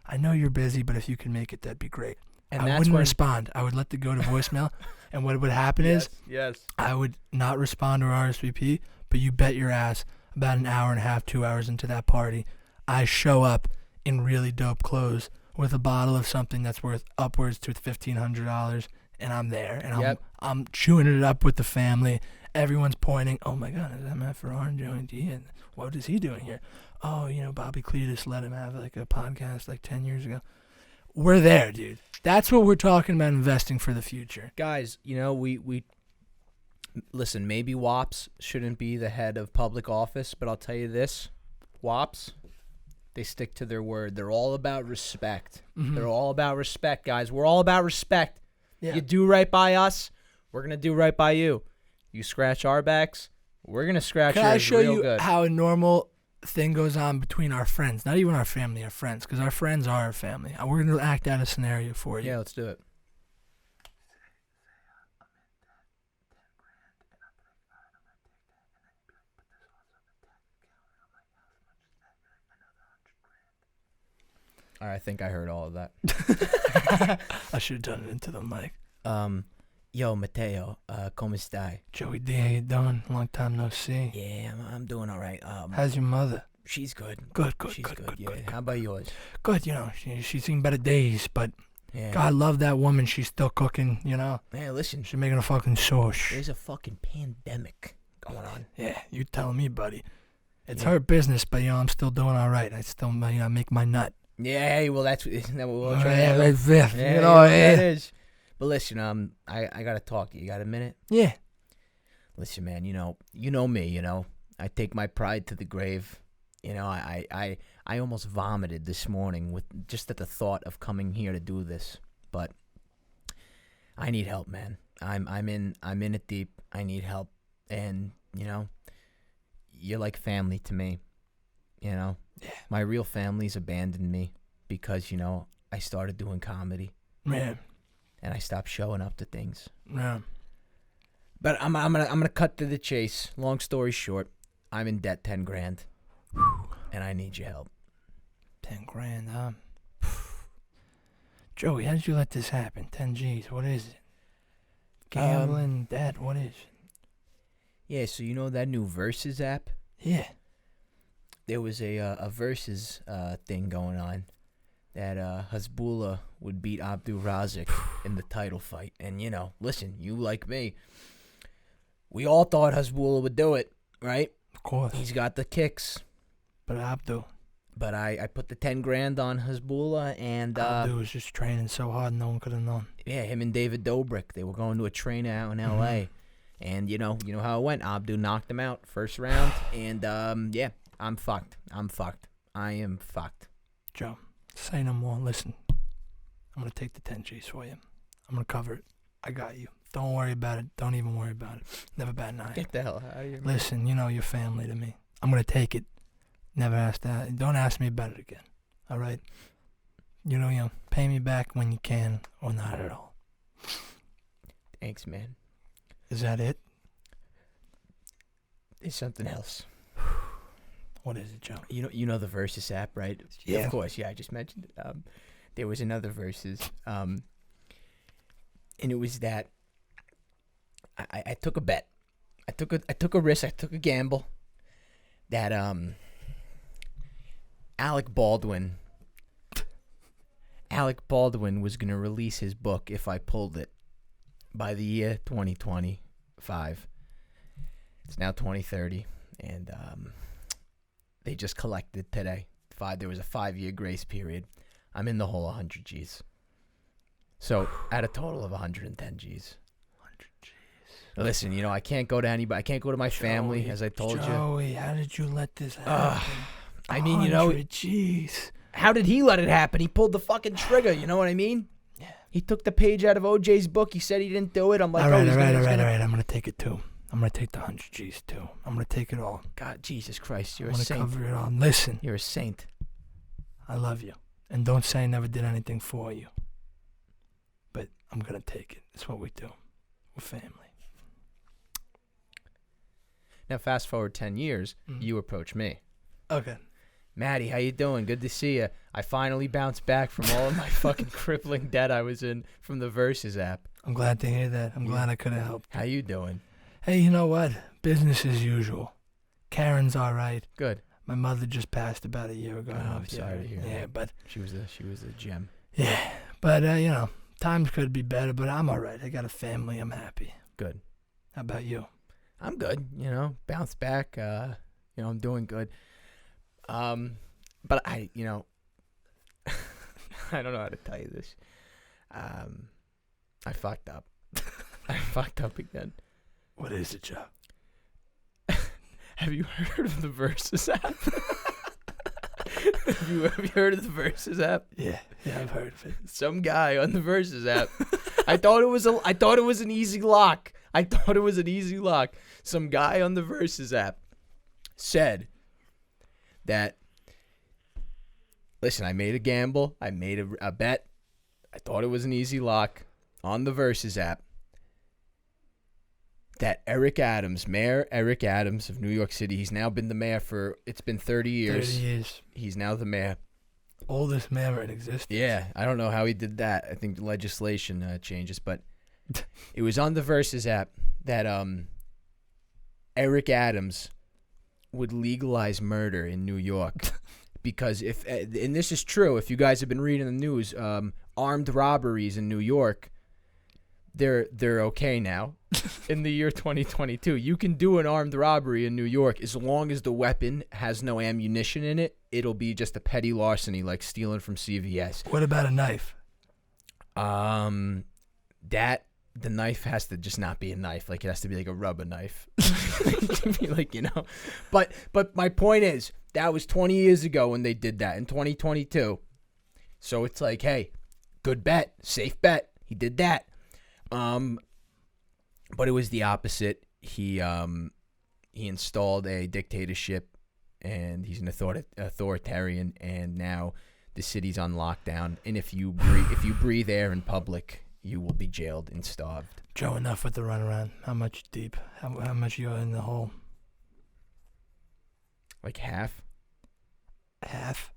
I know you're busy, but if you can make it, that'd be great. And I wouldn't respond. I would let it go to voicemail. And what would happen is I would not respond or RSVP, but you bet your ass about an hour and a half, 2 hours into that party, I show up in really dope clothes with a bottle of something that's worth upwards to $1,500, and I'm there, and I'm chewing it up with the family. Everyone's pointing, oh my God, is that Matt Ferraro joining D? And what is he doing here? Oh, Bobby Cletus let him have like a podcast like 10 years ago. We're there, dude. That's what we're talking about, investing for the future. Guys, we listen, maybe WAPs shouldn't be the head of public office, but I'll tell you this, WAPs, they stick to their word. They're all about respect. Mm-hmm. They're all about respect, guys. We're all about respect. Yeah. You do right by us, we're going to do right by you. You scratch our backs, we're going to scratch yours. Can I show you good. How a normal thing goes on between our friends? Not even our family, our friends, because our friends are our family. We're going to act out a scenario for you. Yeah, let's do it. All right, I think I heard all of that. I should have done it into the mic. Yo, Mateo, como stai? Joey D, how you doing? Long time no see. Yeah, I'm doing all right. How's your mother? She's good. She's good. Yeah. How about yours? Good, she's seen better days, but God, I love that woman. She's still cooking, Hey, listen. She's making a fucking sauce. There's a fucking pandemic going on. Yeah, you telling me, buddy. It's her business, but, I'm still doing all right. I still, make my nut. Yeah, hey, well, isn't that what we're trying to do? Yeah, right there. That is. But listen, I got to talk to you. You got a minute? Yeah. Listen, man, you know me, I take my pride to the grave. I almost vomited this morning with just at the thought of coming here to do this. But I need help, man. I'm in it deep. I need help. And, you're like family to me. Yeah. My real family's abandoned me because, I started doing comedy. Man. And I stopped showing up to things. Yeah. But I'm gonna cut to the chase. Long story short, I'm in debt $10,000. And I need your help. $10,000, huh? Joey, how did you let this happen? 10 G's, what is it? Gambling, debt, what is it? Yeah, so you know that new Versus app? Yeah. There was a Versus thing going on that Hasbulla would beat Abdul Razik in the title fight. And, listen, you like me, we all thought Hasbulla would do it, right? Of course. He's got the kicks. But Abdul. But I put the $10,000 on Hasbulla, and Abdul was just training so hard no one could have known. Yeah, him and David Dobrik, they were going to a trainer out in L.A., and you know how it went. Abdul knocked him out first round, and I'm fucked. I am fucked. Joe, say no more. Listen, I'm gonna take the 10 G's for you. I'm gonna cover it. I got you. Don't worry about it. Don't even worry about it. Never bat an eye. Get the hell out of here. Listen, you're family to me. I'm gonna take it. Never ask that. Don't ask me about it again. All right? Pay me back when you can, or not at all. Thanks, man. Is that it? There's something else. What is it, Joe? You know the Versus app, right? Yeah. Of course, yeah. I just mentioned it. There was another Versus, and it was that I took a bet. I took a risk. I took a gamble. that Alec Baldwin was going to release his book If I Pulled It by the year 2025. It's now 2030, and they just collected today. There was a 5-year grace period. I'm in the whole 100 G's. So at a total of 110 G's. 100 G's. Listen, I can't go to anybody. I can't go to my family, as I told you. Joey, how did you let this happen? I mean, 100 G's. How did he let it happen? He pulled the fucking trigger. You know what I mean? Yeah. He took the page out of OJ's book. He said he didn't do it. I'm like, all right. I'm gonna take it too. I'm gonna take the 100 G's too. I'm gonna take it all. God, Jesus Christ, you're I'm a gonna saint. cover it all. Listen, You're a saint. I love you, and don't say I never did anything for you. But I'm gonna take it. It's what we do. We're family. Now, fast forward 10 years, you approach me. Okay. Maddie, how you doing? Good to see you. I finally bounced back from all of my fucking crippling debt I was in from the Versus app. I'm glad to hear that. I'm glad I could have helped. How you doing? Hey, you know what? Business as usual. Karen's all right. Good. My mother just passed about a year ago. Oh, I'm sorry to hear that. Yeah, but She was a gem. yeah, but times could be better. But I'm all right. I got a family. I'm happy. Good. How about you? I'm good. Bounced back. I'm doing good. But I don't know how to tell you this. I fucked up. I fucked up again. What is it, Joe? Have you heard of the Versus app? Have you heard of the Versus app? Yeah, I've heard of it. Some guy on the Versus app. I thought it was an easy lock. Some guy on the Versus app said that, listen, I made a gamble. I made a bet. I thought it was an easy lock on the Versus app that Mayor Eric Adams of New York City, he's now been the mayor it's been 30 years. 30 years. He's now the mayor. Oldest mayor in existence. Yeah, I don't know how he did that. I think legislation changes, but it was on the Versus app that Eric Adams would legalize murder in New York. Because and this is true, if you guys have been reading the news, armed robberies in New York, they're okay now. In the year 2022, you can do an armed robbery in New York as long as the weapon has no ammunition in it. It'll be just a petty larceny, like stealing from CVS. What about a knife? The knife has to just not be a knife. Like, it has to be like a rubber knife. But my point is, that was 20 years ago when they did that in 2022. So it's like, hey, good bet, safe bet. He did that. But it was the opposite. He installed a dictatorship, and he's an authoritarian, and now the city's on lockdown. And if you breathe air in public, you will be jailed and starved. Joe, enough with the runaround. How much deep? How much you're in the hole? Like half? Half?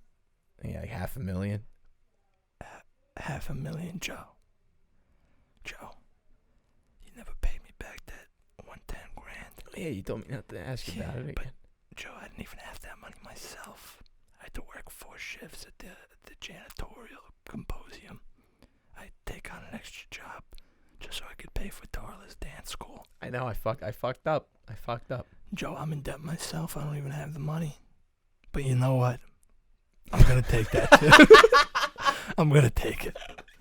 Yeah, like $500,000. $500,000, Joe. Joe, you never paid me back that $110,000. Yeah, you told me not to ask about it again. But Joe, I didn't even have that money myself. I had to work 4 shifts at the janitorial symposium. I take on an extra job just so I could pay for Darla's dance school. I know, I fucked up. Joe, I'm in debt myself. I don't even have the money. But you know what? I'm going to take that too. I'm going to take it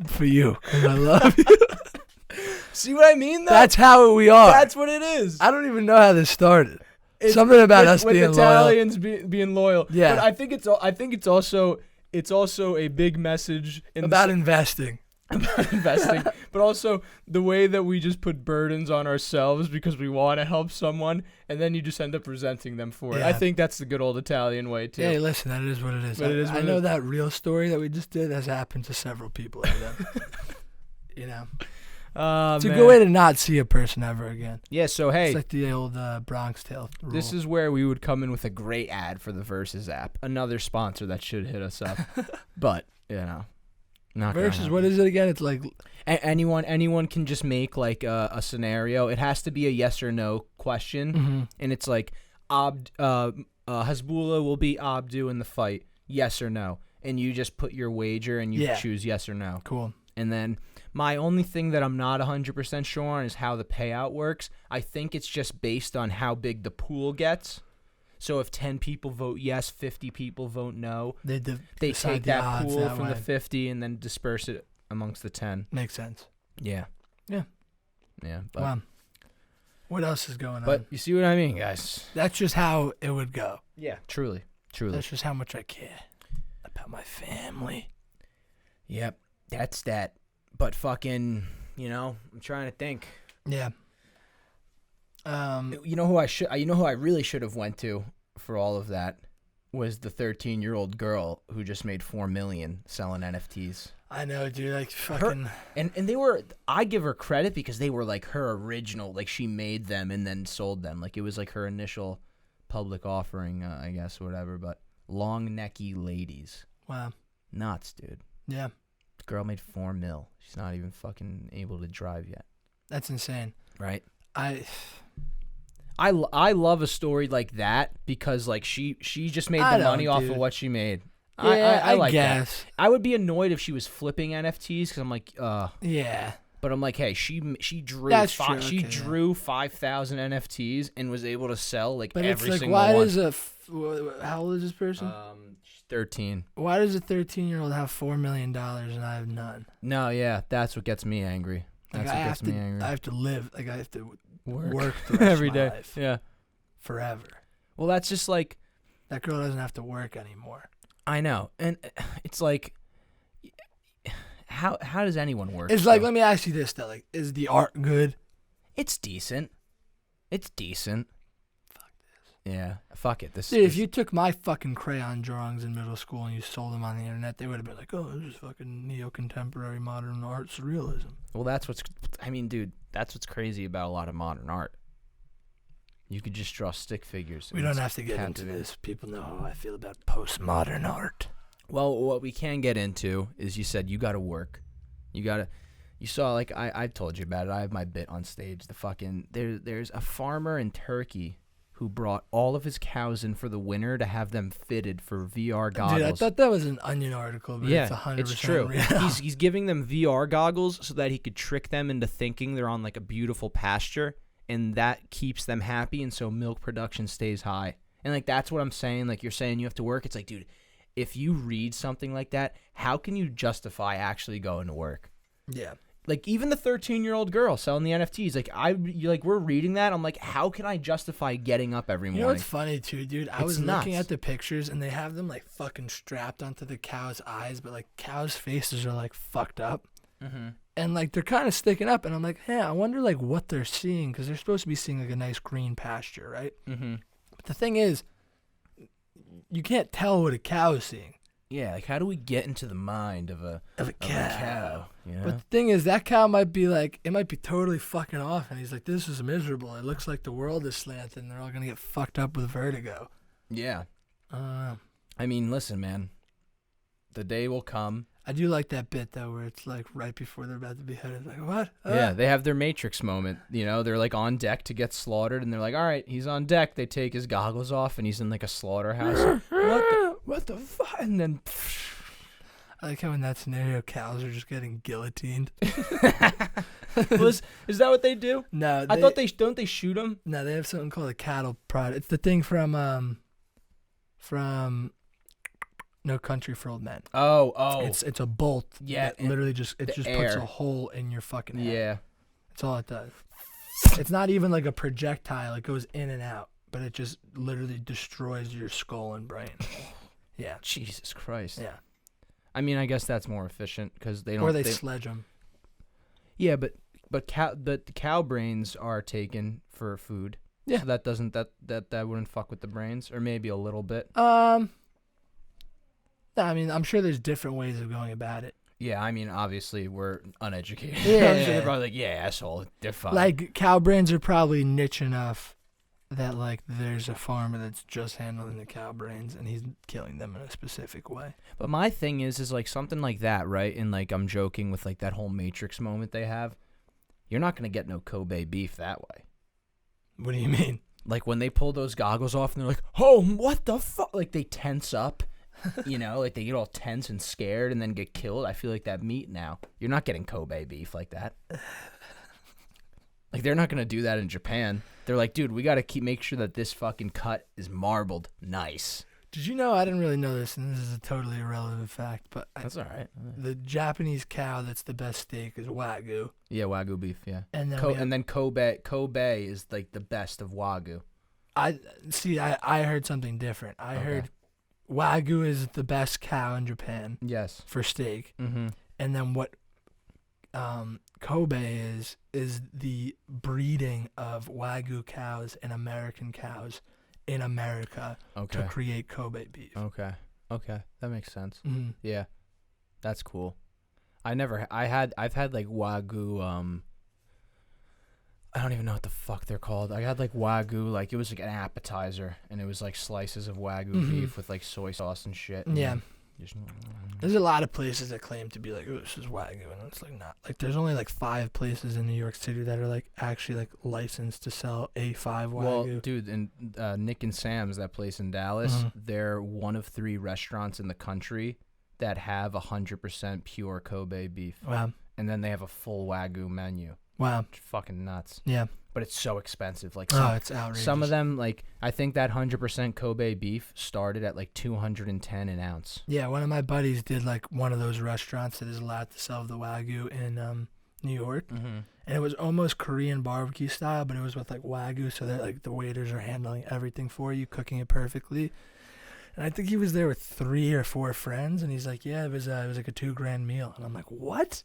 for you because I love you. See what I mean, though? That's how we are. That's what it is. I don't even know how this started. Something about us being with loyal. Italians being loyal. Yeah. But I think it's also a big message about investing. About investing, but also the way that we just put burdens on ourselves because we want to help someone, and then you just end up resenting them for it. I think that's the good old Italian way too. Yeah, listen, that is what it is. But I know that real story that we just did has happened to several people. You know, it's a good way to not see a person ever again. Yeah. So hey, it's like the old Bronx Tale rule. This is where we would come in with a great ad for the Versus app, another sponsor that should hit us up, but not Versus, what is it again? It's like anyone can just make like a scenario. It has to be a yes or no question, and it's like Hasbulla will beat Abdu in the fight, yes or no? And you just put your wager and you choose yes or no. Cool. And then my only thing that I'm not 100% sure on is how the payout works. I think it's just based on how big the pool gets. So if 10 people vote yes, 50 people vote no, they take that pool from the 50 and then disperse it amongst the 10. Makes sense. Yeah. Yeah. Yeah. Wow. What else is going on? But you see what I mean, guys? That's just how it would go. Yeah. Truly. That's just how much I care about my family. Yep. That's that. But fucking, I'm trying to think. Yeah. You know who I really should have went to for all of that was the 13-year-old girl who just made $4 million selling NFTs. I know, dude. Like fucking. And they were. I give her credit because they were like her original. Like she made them and then sold them. Like it was like her initial public offering, I guess, whatever. But long necky ladies. Wow. Nuts, dude. Yeah. The girl made $4 million. She's not even fucking able to drive yet. That's insane. Right. I love a story like that because like she just made the money off of what she made. Yeah, I like guess. that. I would be annoyed if she was flipping NFTs because I'm like, yeah. But I'm like, hey, she drew drew 5,000 NFTs and was able to sell like but every it's like, single why one. does how old is this person? She's 13. Why does a 13-year-old have $4 million and I have none? No, yeah, that's what gets me angry. That's what gets me angry. I have to live. Like I have to work the rest every of my day. life. Yeah. Forever. Well, that's just like that girl doesn't have to work anymore. I know, and it's like, how does anyone work? It's like, let me ask you this though: like, is the art good? It's decent. It's decent. Fuck this. Yeah, fuck it. Dude, if you took my fucking crayon drawings in middle school and you sold them on the internet, they would have been like, "Oh, this is fucking neo-contemporary modern art surrealism." Well, dude, that's what's crazy about a lot of modern art. You could just draw stick figures. We don't have to get into this. People know how I feel about postmodern art. Well, what we can get into is you said you got to work. You saw, like, I told you about it. I have my bit on stage. There's a farmer in Turkey who brought all of his cows in for the winter to have them fitted for VR goggles. Dude, I thought that was an Onion article, but yeah, it's 100% it's true. real. He's giving them VR goggles so that he could trick them into thinking they're on, like, a beautiful pasture. And that keeps them happy, and so milk production stays high. And, like, that's what I'm saying. Like, you're saying you have to work. It's like, dude, if you read something like that, how can you justify actually going to work? Yeah. Like, even the 13-year-old girl selling the NFTs, we're reading that. I'm like, how can I justify getting up every morning? You know what's funny, too, dude? I was nuts. looking at the pictures, and they have them, like, fucking strapped onto the cow's eyes, but, like, cows' faces are, like, fucked up. Mm-hmm. And, like, they're kind of sticking up. And I'm like, hey, I wonder, like, what they're seeing. Because they're supposed to be seeing, like, a nice green pasture, right? Mm-hmm. But the thing is, you can't tell what a cow is seeing. Yeah, like, how do we get into the mind of a cow? You know? But the thing is, that cow might be, like, it might be totally fucking off. And he's like, this is miserable. It looks like the world is slanted. And they're all going to get fucked up with vertigo. Yeah. I mean, listen, man. The day will come. I do like that bit, though, where it's, like, right before they're about to be beheaded. Like, what? Yeah, they have their Matrix moment. You know, they're, like, on deck to get slaughtered, and they're like, all right, he's on deck. They take his goggles off, and he's in, like, a slaughterhouse. What the fuck? And then... I like how in that scenario, cows are just getting guillotined. Is that what they do? No. I thought don't they shoot them? No, they have something called a cattle prod. It's the thing from No Country for Old Men. Oh. It's a bolt. Yeah. That literally just puts a hole in your fucking head. Yeah. That's all it does. It's not even like a projectile. It goes in and out, but it just literally destroys your skull and brain. Yeah. Jesus Christ. Yeah. I mean, I guess that's more efficient because they don't. Or they sledge them. Yeah, but the cow brains are taken for food. Yeah. So that doesn't that wouldn't fuck with the brains, or maybe a little bit. I mean, I'm sure there's different ways of going about it. Yeah, I mean, obviously we're uneducated. Yeah. I'm sure they're probably like, yeah, asshole, they're fine. Like, cow brains are probably niche enough that, like, there's a farmer that's just handling the cow brains and he's killing them in a specific way. But my thing is like something like that, right? And, like, I'm joking with, like, that whole Matrix moment they have. You're not going to get no Kobe beef that way. What do you mean? like when they pull those goggles off and they're like, oh, what the fuck? Like they tense up, you know, like they get all tense and scared and then get killed. I feel like that meat now. You're not getting Kobe beef like that. Like they're not gonna do that in Japan. They're like, dude, we gotta make sure that this fucking cut is marbled nice. Did you know, I didn't really know this, and this is a totally irrelevant fact, but That's all right. the Japanese cow that's the best steak is Wagyu. Yeah, Wagyu beef, yeah. And then Kobe is like the best of Wagyu. I heard something different. I heard Wagyu is the best cow in Japan. Yes. For steak. Mm-hmm. And then what Kobe is the breeding of Wagyu cows and American cows in America to create Kobe beef. Okay, that makes sense. Mm-hmm. Yeah, that's cool. I've had like Wagyu. I don't even know what the fuck they're called. I had like Wagyu, like it was like an appetizer, and it was like slices of Wagyu beef with like soy sauce and shit. And yeah. There's a lot of places that claim to be like, oh, this is Wagyu, and it's like not. Like there's only like 5 places in New York City that are like actually like licensed to sell A5 Wagyu. Well, dude, and Nick and Sam's, that place in Dallas, they're one of 3 restaurants in the country that have 100% pure Kobe beef. Wow. And then they have a full Wagyu menu. Wow. It's fucking nuts. Yeah. But it's so expensive. Like it's outrageous. Some of them, like I think that 100% Kobe beef started at like $210 an ounce. Yeah, one of my buddies did like one of those restaurants that is allowed to sell the Wagyu in New York, and it was almost Korean barbecue style, but it was with like Wagyu, so that like the waiters are handling everything for you, cooking it perfectly. And I think he was there with 3 or 4 friends, and he's like, "Yeah, it was like a $2,000 meal," and I'm like, "What?"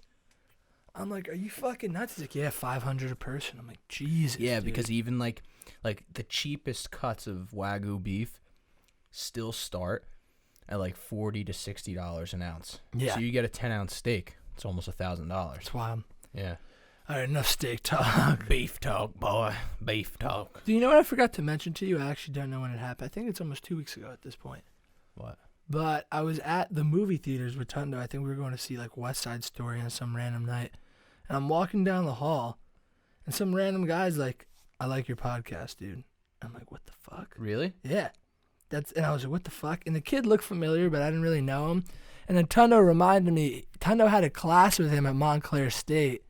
I'm like, are you fucking nuts? He's like, yeah, $500 a person. I'm like, Jesus. Yeah, dude. because even like the cheapest cuts of Wagyu beef still start at like $40 to $60 an ounce. Yeah. So you get a 10-ounce steak, it's almost $1,000. That's wild. Yeah. All right, enough steak talk. Beef talk, boy. Beef talk. Do you know what I forgot to mention to you? I actually don't know when it happened. I think it's almost 2 weeks ago at this point. What? But I was at the movie theaters with Tundo. I think we were going to see like West Side Story on some random night. And I'm walking down the hall, and some random guy's like, I like your podcast, dude. I'm like, what the fuck? Really? Yeah. And I was like, what the fuck? And the kid looked familiar, but I didn't really know him. And then Tundo reminded me, Tundo had a class with him at Montclair State,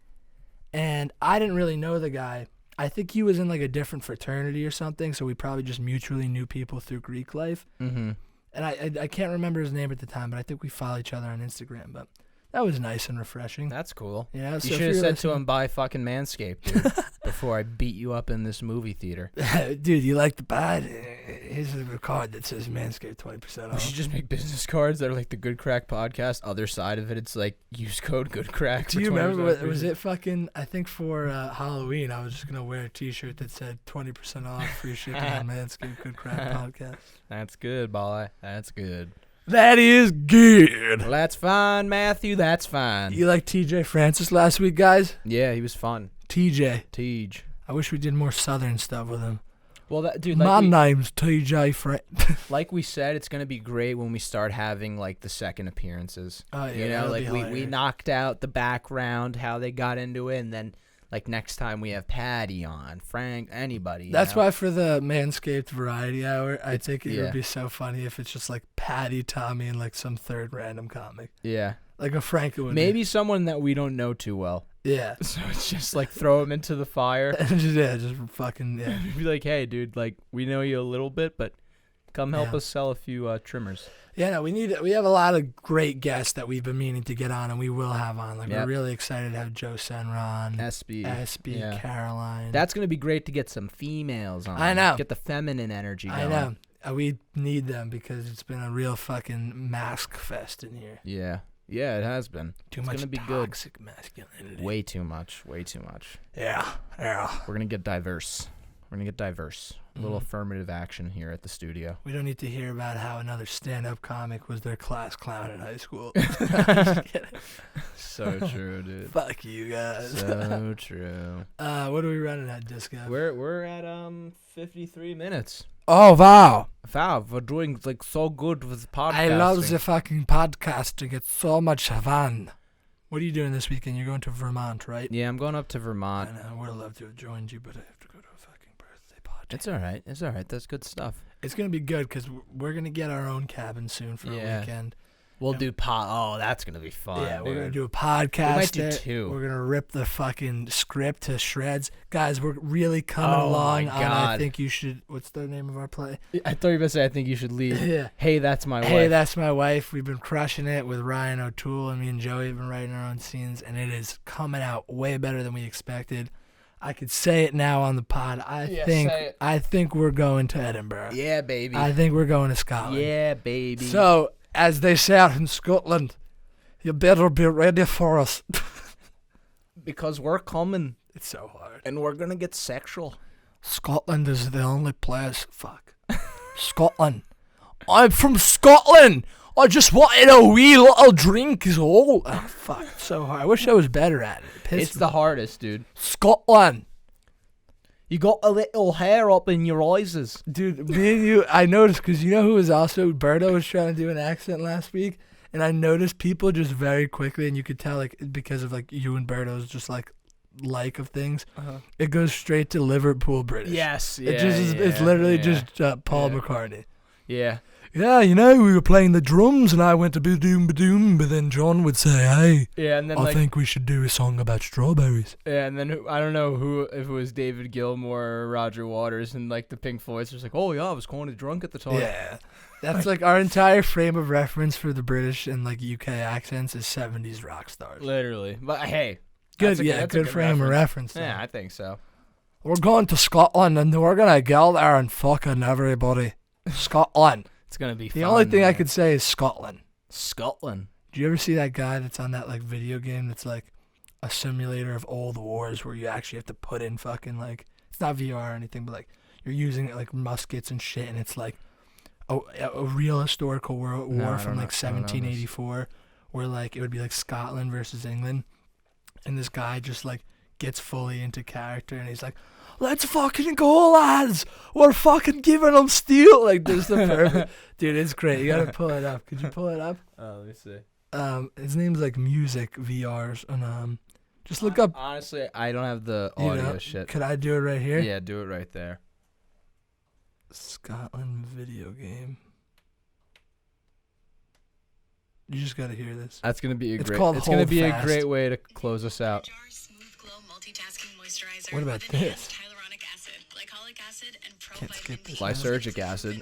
and I didn't really know the guy. I think he was in like a different fraternity or something, so we probably just mutually knew people through Greek life. Mm-hmm. And I can't remember his name at the time, but I think we follow each other on Instagram, but that was nice and refreshing. That's cool. Yeah, you should have said to him, buy fucking Manscaped, dude, before I beat you up in this movie theater. Dude, you like the pod? Here's a card that says Manscaped 20% off. We should just make business cards that are like the Good Crack podcast. Other side of it, it's like, use code GoodCrack. Do you remember was it fucking, I think for Halloween, I was just going to wear a t-shirt that said 20% off, free shipping on Manscaped Good Crack podcast. That's good, boy. That's good. That is good. Well, that's fine, Matthew. That's fine. You like TJ Francis last week, guys? Yeah, he was fun. TJ. I wish we did more Southern stuff with him. Well, dude, my name's TJ Francis. Like we said, it's gonna be great when we start having like the second appearances. Oh yeah, you know, like we knocked out the background, how they got into it, and then like next time we have Patty on, Frank, anybody. That's why for the Manscaped Variety Hour, I think it would be so funny if it's just like Patty, Tommy, and like some third random comic. Yeah. Like a Frank would maybe someone that we don't know too well. Yeah. So it's just like throw him into the fire. just fucking, yeah. Be like, hey, dude, like we know you a little bit, but come help us sell a few trimmers. Yeah, no, we have a lot of great guests that we've been meaning to get on, and we will have on. Like we're really excited to have Joe Senron, SB, Caroline. That's gonna be great to get some females on. I know. Get the feminine energy going. I know. We need them because it's been a real fucking mask fest in here. Yeah. Yeah, it has been. Too much toxic masculinity. Way too much. Yeah. We're gonna get diverse. A little affirmative action here at the studio. We don't need to hear about how another stand-up comic was their class clown in high school. So true, dude. Fuck you guys. So true. What are we running at, Disco? We're at 53 minutes. Oh wow! Wow, we're doing like so good with podcasting. I love the fucking podcasting. It's so much fun. What are you doing this weekend? You're going to Vermont, right? Yeah, I'm going up to Vermont. I know. I would have loved to have joined you, but I have to go to a fucking birthday party. It's all right. It's all right. That's good stuff. It's gonna be good because we're gonna get our own cabin soon for a weekend. We'll do Oh, that's gonna be fun. Yeah, we're gonna do a podcast. We might do 2. We're gonna rip the fucking script to shreds, guys. We're really coming along. My God. I think you should. What's the name of our play? I thought you were gonna say I think you should leave. Yeah. Hey, that's my wife. Hey, that's my wife. We've been crushing it with Ryan O'Toole, and me and Joey have been writing our own scenes, and it is coming out way better than we expected. I could say it now on the pod. I think we're going to Edinburgh. Yeah, baby. I think we're going to Scotland. Yeah, baby. So, as they say out in Scotland, you better be ready for us. Because we're coming. It's so hard. And we're going to get sexual. Scotland is the only place. Fuck. Scotland. I'm from Scotland. I just wanted a wee little drink is all. Oh, fuck. It's so hard. I wish I was better at it. It's the hardest, dude. Scotland. You got a little hair up in your eyes. Dude, me and you, I noticed, because you know who was also, Berto was trying to do an accent last week, and I noticed people just very quickly, and you could tell, like, because of, like, you and Berto's just, like of things, it goes straight to Liverpool British. Yes, yeah, It's literally just Paul McCartney. Yeah. Yeah, you know, we were playing the drums, and I went to ba-doom, but then John would say, hey, yeah, and then I think we should do a song about strawberries. Yeah, and then I don't know if it was David Gilmour or Roger Waters, and like the Pink Floyd was like, oh yeah, I was kind of drunk at the time. Yeah, that's like our entire frame of reference for the British and like UK accents is 70s rock stars. Literally, but hey, good frame of reference. Yeah, I think so. We're going to Scotland, and we're gonna go there and fucking everybody. Scotland. It's gonna be the fun, only thing man. I could say is Scotland. Scotland. Do you ever see that guy that's on that like video game that's like a simulator of all the wars where you actually have to put in fucking like, it's not VR or anything, but like you're using it like muskets and shit, and it's like a real historical war from like 1784 where like it would be like Scotland versus England, and this guy just like gets fully into character, and he's like, let's fucking go, lads. We're fucking giving them steel. Like, this is the perfect. Dude, it's great. You gotta pull it up. Could you pull it up? Let me see. His name's like Music VRs. And just look up. Honestly, I don't have the audio shit. Could I do it right here? Yeah, do it right there. Scotland video game. You just gotta hear this. That's gonna be a It's great. called It's gonna Hold be Fast. a great way to close us out. What about this? Can't skip this. Lysergic acid.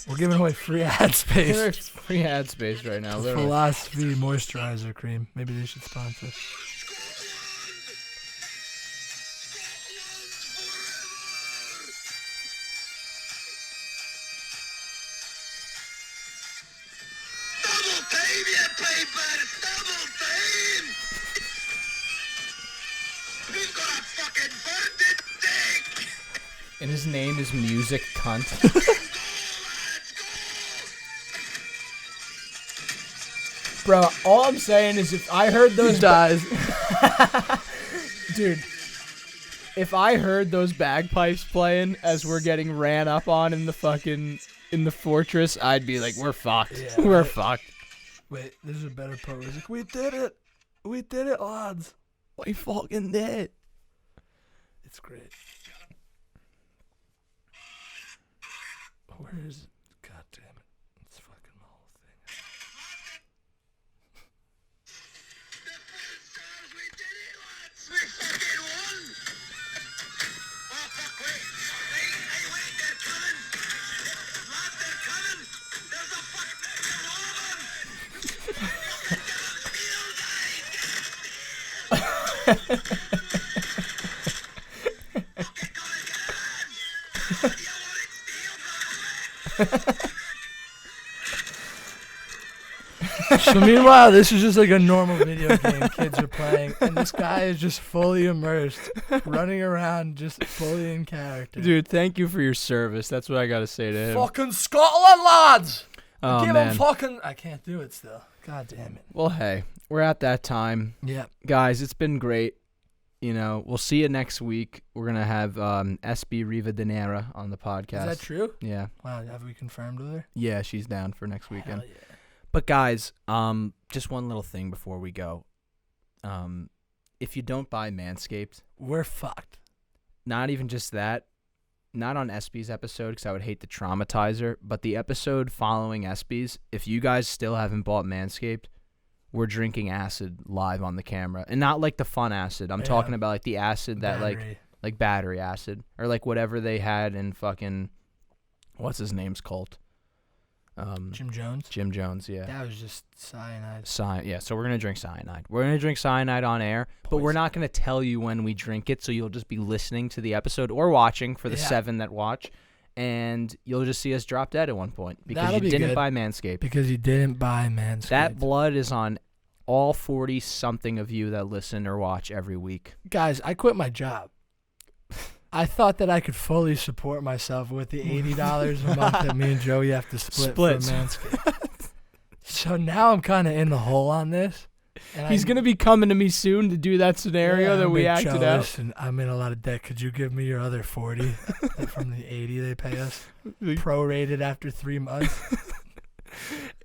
We're giving away free ad space. Free ad space right now. Literally. Philosophy moisturizer cream. Maybe they should sponsor. And his name is Music Cunt. Bro, all I'm saying is if I heard those dude, if I heard those bagpipes playing as we're getting ran up on in the fortress, I'd be like, we're fucked. Yeah, we're fucked. Wait, this is a better part. It's like, we did it. We did it, lads. We fucking did. It's great. Where is it? God damn it. It's fucking the whole thing. We did it, lads! We fucking won! Oh, fuck, wait. Wait, they're coming! Lads, they're coming! There's a fucking... They're all of them! Fucking get on steel, guys! Get on steel! Fucking go and get it, lads! You wanted steel, So meanwhile, this is just like a normal video game kids are playing, and this guy is just fully immersed, running around, just fully in character. Dude, thank you for your service. That's what I gotta say to him. Fucking Scotland, lads! Oh, Give man. him fucking... I can't do it still. God damn it. Well, hey, we're at that time. Yeah. Guys, it's been great. You know, we'll see you next week. We're going to have SB Rivadeneira on the podcast. Is that true? Yeah. Wow, have we confirmed with her? Yeah, she's down for next weekend. Hell yeah. But guys, just one little thing before we go. If you don't buy Manscaped, We're fucked. not even just that. Not on SB's episode because I would hate to traumatize her, but the episode following SB's, if you guys still haven't bought Manscaped, we're drinking acid live on the camera. And not like the fun acid. I'm talking about like the acid that like battery acid or like whatever they had in fucking, what's his name's cult? Jim Jones? Jim Jones, yeah. That was just cyanide. Yeah, so we're going to drink cyanide. We're going to drink cyanide on air, but we're not going to tell you when we drink it, so you'll just be listening to the episode or watching for the 7 that watch, and you'll just see us drop dead at one point because you didn't buy Manscaped. Because you didn't buy Manscaped. That blood is on all 40-something of you that listen or watch every week. Guys, I quit my job. I thought that I could fully support myself with the $80 a month that me and Joey have to split. For Manscaped. So now I'm kind of in the hole on this. And He's going to be coming to me soon to do that scenario that we acted out. And I'm in a lot of debt. Could you give me your other 40 from the 80 they pay us? Prorated after 3 months.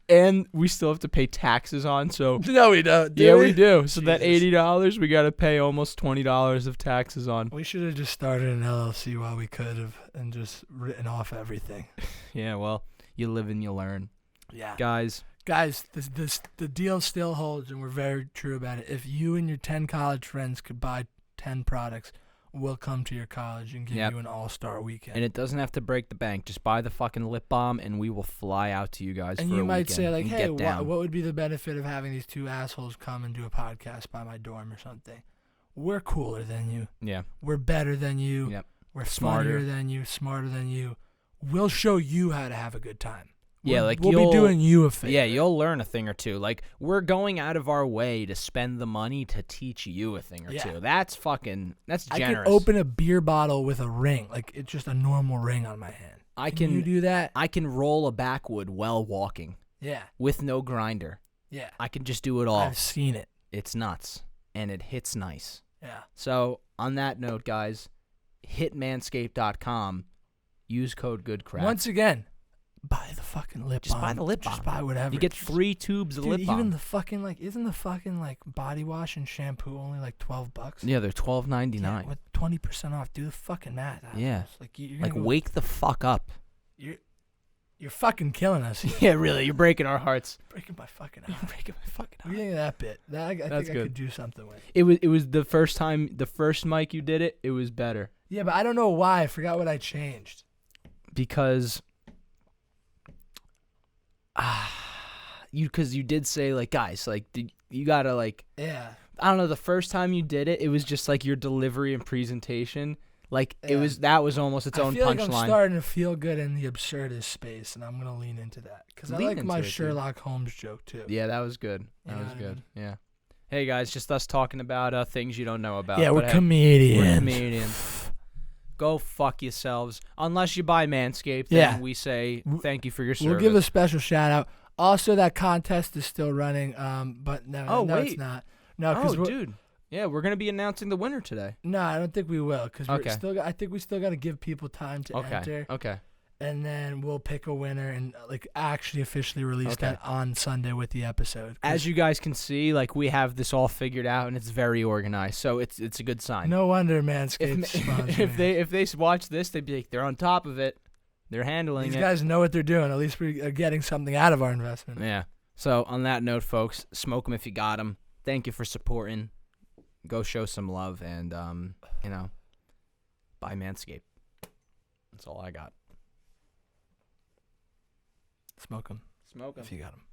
And we still have to pay taxes on, so... No, we don't. We do. So that $80, we got to pay almost $20 of taxes on. We should have just started an LLC while we could have and just written off everything. Yeah, well, you live and you learn. Yeah. Guys, the deal still holds, and we're very true about it. If you and your 10 college friends could buy 10 products, we'll come to your college and give you an all-star weekend. And it doesn't have to break the bank. Just buy the fucking lip balm, and we will fly out to you guys for a weekend. And you might say, like, hey, what would be the benefit of having these two assholes come and do a podcast by my dorm or something? We're cooler than you. Yeah. We're better than you. Yep. We're funnier than you, smarter than you. We'll show you how to have a good time. Yeah, like we'll be doing you a favor. Yeah, you'll learn a thing or two. Like, we're going out of our way to spend the money to teach you a thing or two. That's generous. I can open a beer bottle with a ring. Like, it's just a normal ring on my hand. Can you do that? I can roll a backwood while walking. Yeah. With no grinder. Yeah. I can just do it all. I've seen it. It's nuts. And it hits nice. Yeah. So, on that note, guys, hit manscaped.com. Use code goodcrack. Once again, buy the fucking lip balm. Just buy the lip balm. Just buy whatever. You get 3 tubes of lip balm. Even the fucking, isn't the fucking, body wash and shampoo only, $12? Yeah, they're $12.99. Yeah, with 20% off. Do the fucking math. Yeah. You're wake the fuck up. You're fucking killing us. Yeah, really. You're breaking our hearts. Breaking my fucking heart. You're breaking my fucking heart. What do you think of that bit? I That's think good. I could do something with. It was the first time, the first mic you did it, it was better. Yeah, but I don't know why. I forgot what I changed. Because... because you did say, guys, you gotta, yeah. I don't know, the first time you did it, it was just, your delivery and presentation. That was almost its own punchline. I feel like I'm starting to feel good in the absurdist space, and I'm going to lean into that. Because I like my Sherlock Holmes joke, too. Yeah, that was good. That was good. Yeah. Hey, guys, just us talking about things you don't know about. Yeah, we're comedians. We're comedians. Go fuck yourselves. Unless you buy Manscaped, then we say thank you for your service. We'll give a special shout-out. Also, that contest is still running, but no, it's not. No, dude. Yeah, we're gonna be announcing the winner today. No, I don't think we will, because I think we still got to give people time to enter. Okay. And then we'll pick a winner and actually officially release that on Sunday with the episode. As you guys can see, we have this all figured out and it's very organized, so it's a good sign. No wonder Manscaped. If they watch this, they'd be like, they're on top of it. They're handling it. These guys know what they're doing. At least we are getting something out of our investment. Yeah. So on that note, folks, smoke them if you got them. Thank you for supporting. Go show some love and, buy Manscaped. That's all I got. Smoke them. Smoke them. If you got them.